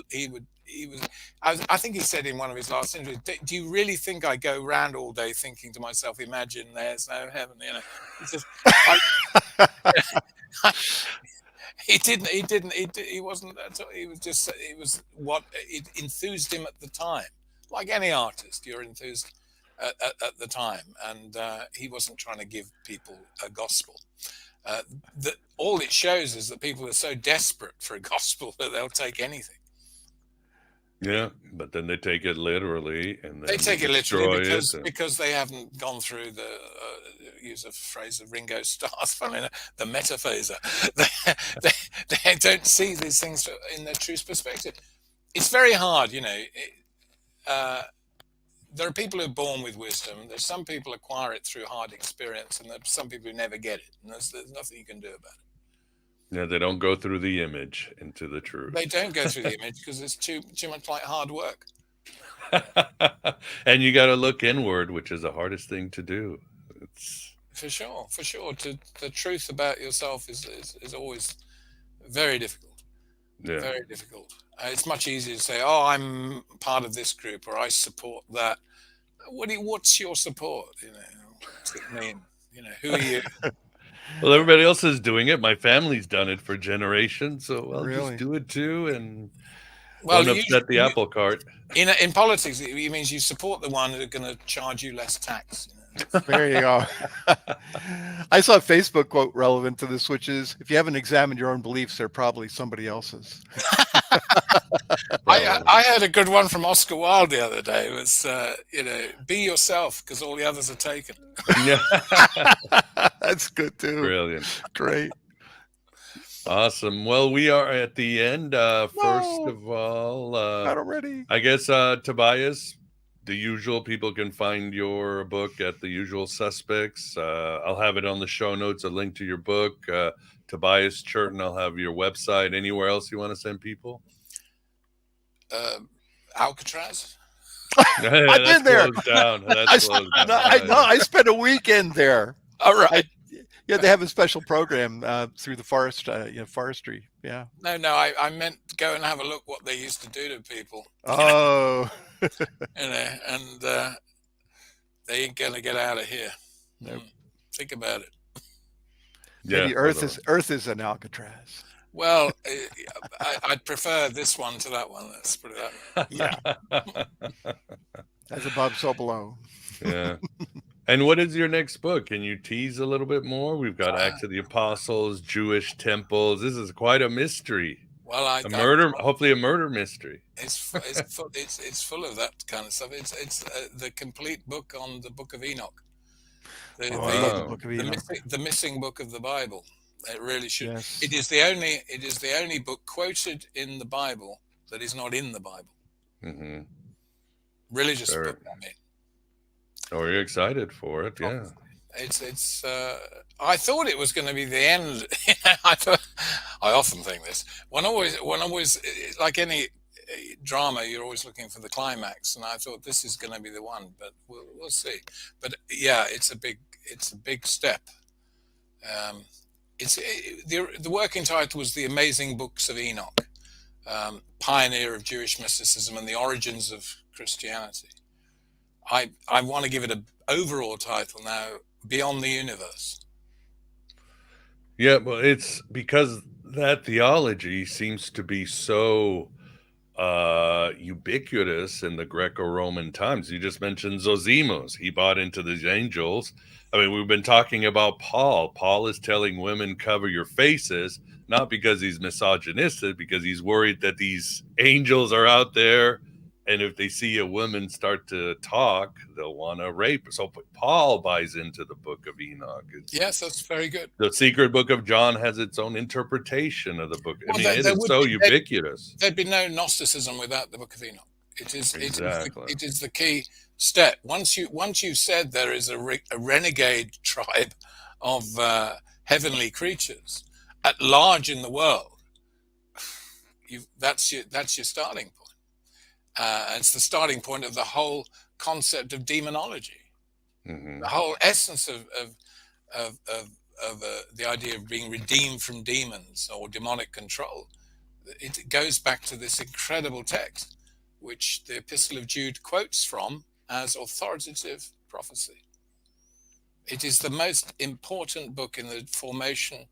I think he said in one of his last interviews, "Do you really think I go round all day thinking to myself, imagine there's no heaven?" He says. He didn't. He wasn't. He was just. It was what it enthused him at the time. Like any artist, you're enthused at the time, and he wasn't trying to give people a gospel. All it shows is that people are so desperate for a gospel that they'll take anything. Yeah, but then they take it literally, and they take it literally because they haven't gone through the use a phrase of Ringo Starr's, the metaphaser. They don't see these things in their true perspective. It's very hard, there are people who are born with wisdom. There's some people acquire it through hard experience, and there's some people who never get it. And there's nothing you can do about it. Yeah, they don't go through the image into the truth. They don't go through the image because it's too much like hard work. And you got to look inward, which is the hardest thing to do. It's for sure. The truth about yourself is always very difficult. Yeah. Very difficult. It's much easier to say, "Oh, I'm part of this group," or "I support that." What's your support? What's it mean? Who are you? Well, everybody else is doing it. My family's done it for generations, so I'll Really? just do it too, and don't upset the apple cart. In politics, it means you support the one who's going to charge you less tax. There you go. I saw a Facebook quote relevant to this, which is, "If you haven't examined your own beliefs, they're probably somebody else's." I heard a good one from Oscar Wilde the other day. It was, be yourself because all the others are taken. Yeah. That's good too. Brilliant. Great. Awesome. Well, we are at the end. First No, of all, not already. I guess, Tobias, the usual people can find your book at the usual suspects. I'll have it on the show notes, a link to your book. Tobias Churton, I'll have your website. Anywhere else you want to send people? Alcatraz. I've That's been there. closed down. That's I, closed down. I spent a weekend there. All right. Yeah, they have a special program through the forestry. Yeah. No, I meant to go and have a look what they used to do to people. Oh. And they ain't gonna get out of here. Nope. Think about it. Maybe Earth is an Alcatraz. Well, I'd prefer this one to that one. Let's put it that way. Yeah. As above, so below. Yeah. And what is your next book? Can you tease a little bit more? We've got Acts of the Apostles, Jewish temples. This is quite a mystery. Well, Hopefully a murder mystery. It's full of that kind of stuff. It's the complete book on the Book of Enoch. I love the Book of Enoch. The missing book of the Bible. It really should. Yes. It is the only book quoted in the Bible that is not in the Bible. Mm-hmm. Religious book, I mean. Oh, you're excited for it, yeah. It's. I thought it was going to be the end. I often think this. When always, like any drama, you're always looking for the climax, and I thought this is going to be the one, but we'll see. But yeah, it's a big step. The working title was The Amazing Books of Enoch, pioneer of Jewish mysticism and the origins of Christianity. I want to give it an overall title now, Beyond the Universe. Yeah, well, it's because that theology seems to be so ubiquitous in the Greco-Roman times. You just mentioned Zosimos. He bought into these angels. I mean, we've been talking about Paul. Paul is telling women, cover your faces, not because he's misogynistic, because he's worried that these angels are out there, and if they see a woman start to talk, they'll want to rape her. So Paul buys into the Book of Enoch. Yes, that's very good. The Secret Book of John has its own interpretation of the book. I mean, it is so ubiquitous. There'd be no Gnosticism without the Book of Enoch. It is the key step. Once you've said there is a renegade tribe of heavenly creatures at large in the world, that's your starting point. It's the starting point of the whole concept of demonology. Mm-hmm. The whole essence of the idea of being redeemed from demons or demonic control. It goes back to this incredible text, which the Epistle of Jude quotes from as authoritative prophecy. It is the most important book in the formation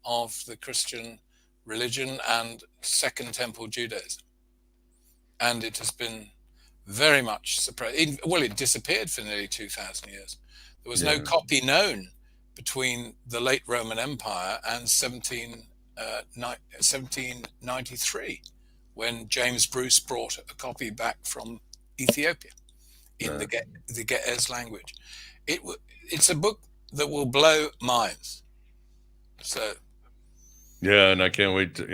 of the Christian religion and Second Temple Judaism. And it has been very much suppressed. It disappeared for nearly 2,000 years. There was no copy known between the late Roman Empire and 1793, when James Bruce brought a copy back from Ethiopia in the Ge'ez language. It's a book that will blow minds. So. Yeah, and I can't wait to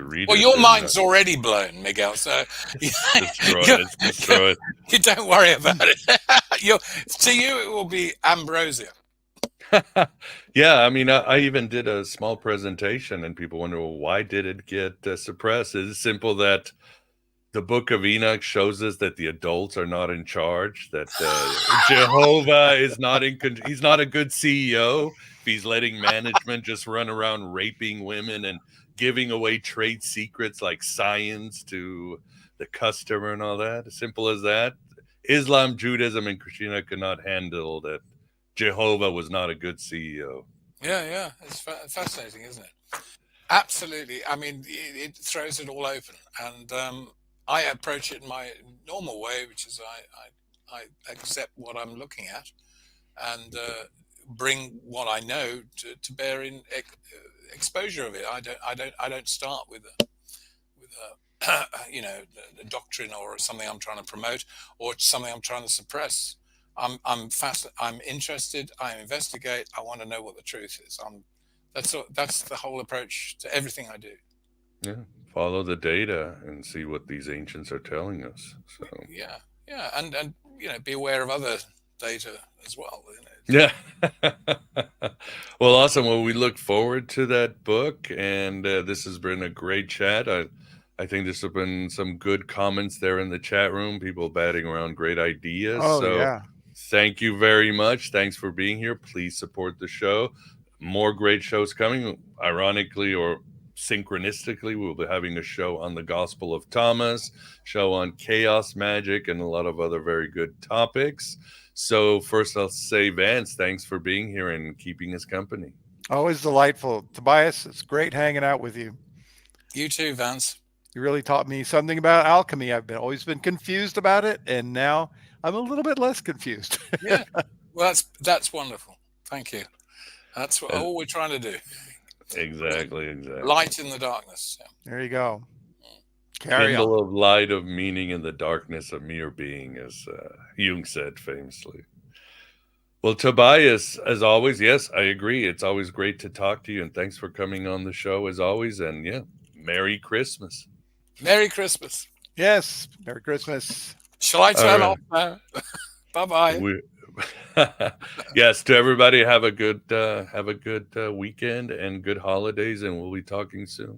read it. Well, your mind's already blown, Miguel. So it's destroyed. You don't worry about it. To you, it will be ambrosia. Yeah, I mean, I even did a small presentation, and people wonder, well, why did it get suppressed? It's simple that the Book of Enoch shows us that the adults are not in charge, that Jehovah is not in control. He's not a good CEO. He's letting management just run around raping women and giving away trade secrets like science to the customer and all that. As simple as that. Islam, Judaism, and Christianity could not handle that Jehovah was not a good CEO. Yeah. It's fascinating, isn't it? Absolutely. I mean, it throws it all open. And I approach it in my normal way, which is I accept what I'm looking at and bring what I know to bear in exposure of it. I don't start with a doctrine or something I'm trying to promote or something I'm trying to suppress. I'm interested. I investigate. I want to know what the truth is. That's the whole approach to everything I do. Yeah, follow the data and see what these ancients are telling us. So Yeah, yeah, and be aware of other data as well. yeah. Well, awesome. Well, we look forward to that book, and this has been a great chat. I think there's been some good comments there in the chat room. People batting around great ideas. Oh So yeah. thank you very much. Thanks for being here. Please support the show. More great shows coming. Ironically or synchronistically, we'll be having a show on the Gospel of Thomas, show on chaos magic, and a lot of other very good topics. So first, I'll say, Vance, thanks for being here and keeping us company. Always delightful. Tobias, it's great hanging out with you. You too, Vance. You really taught me something about alchemy. I've always been confused about it, and now I'm a little bit less confused. Yeah, well, that's wonderful. Thank you. That's all we're trying to do. Exactly. Light in the darkness. Yeah. There you go. Carry Kindle on. of light of meaning in the darkness of mere being, as Jung said famously. Well, Tobias, as always, yes, I agree. It's always great to talk to you, and thanks for coming on the show as always. And yeah, Merry Christmas. Merry Christmas. Yes. Merry Christmas. Shall I turn off now? Bye-bye. Yes, to everybody, have a good weekend and good holidays, and we'll be talking soon.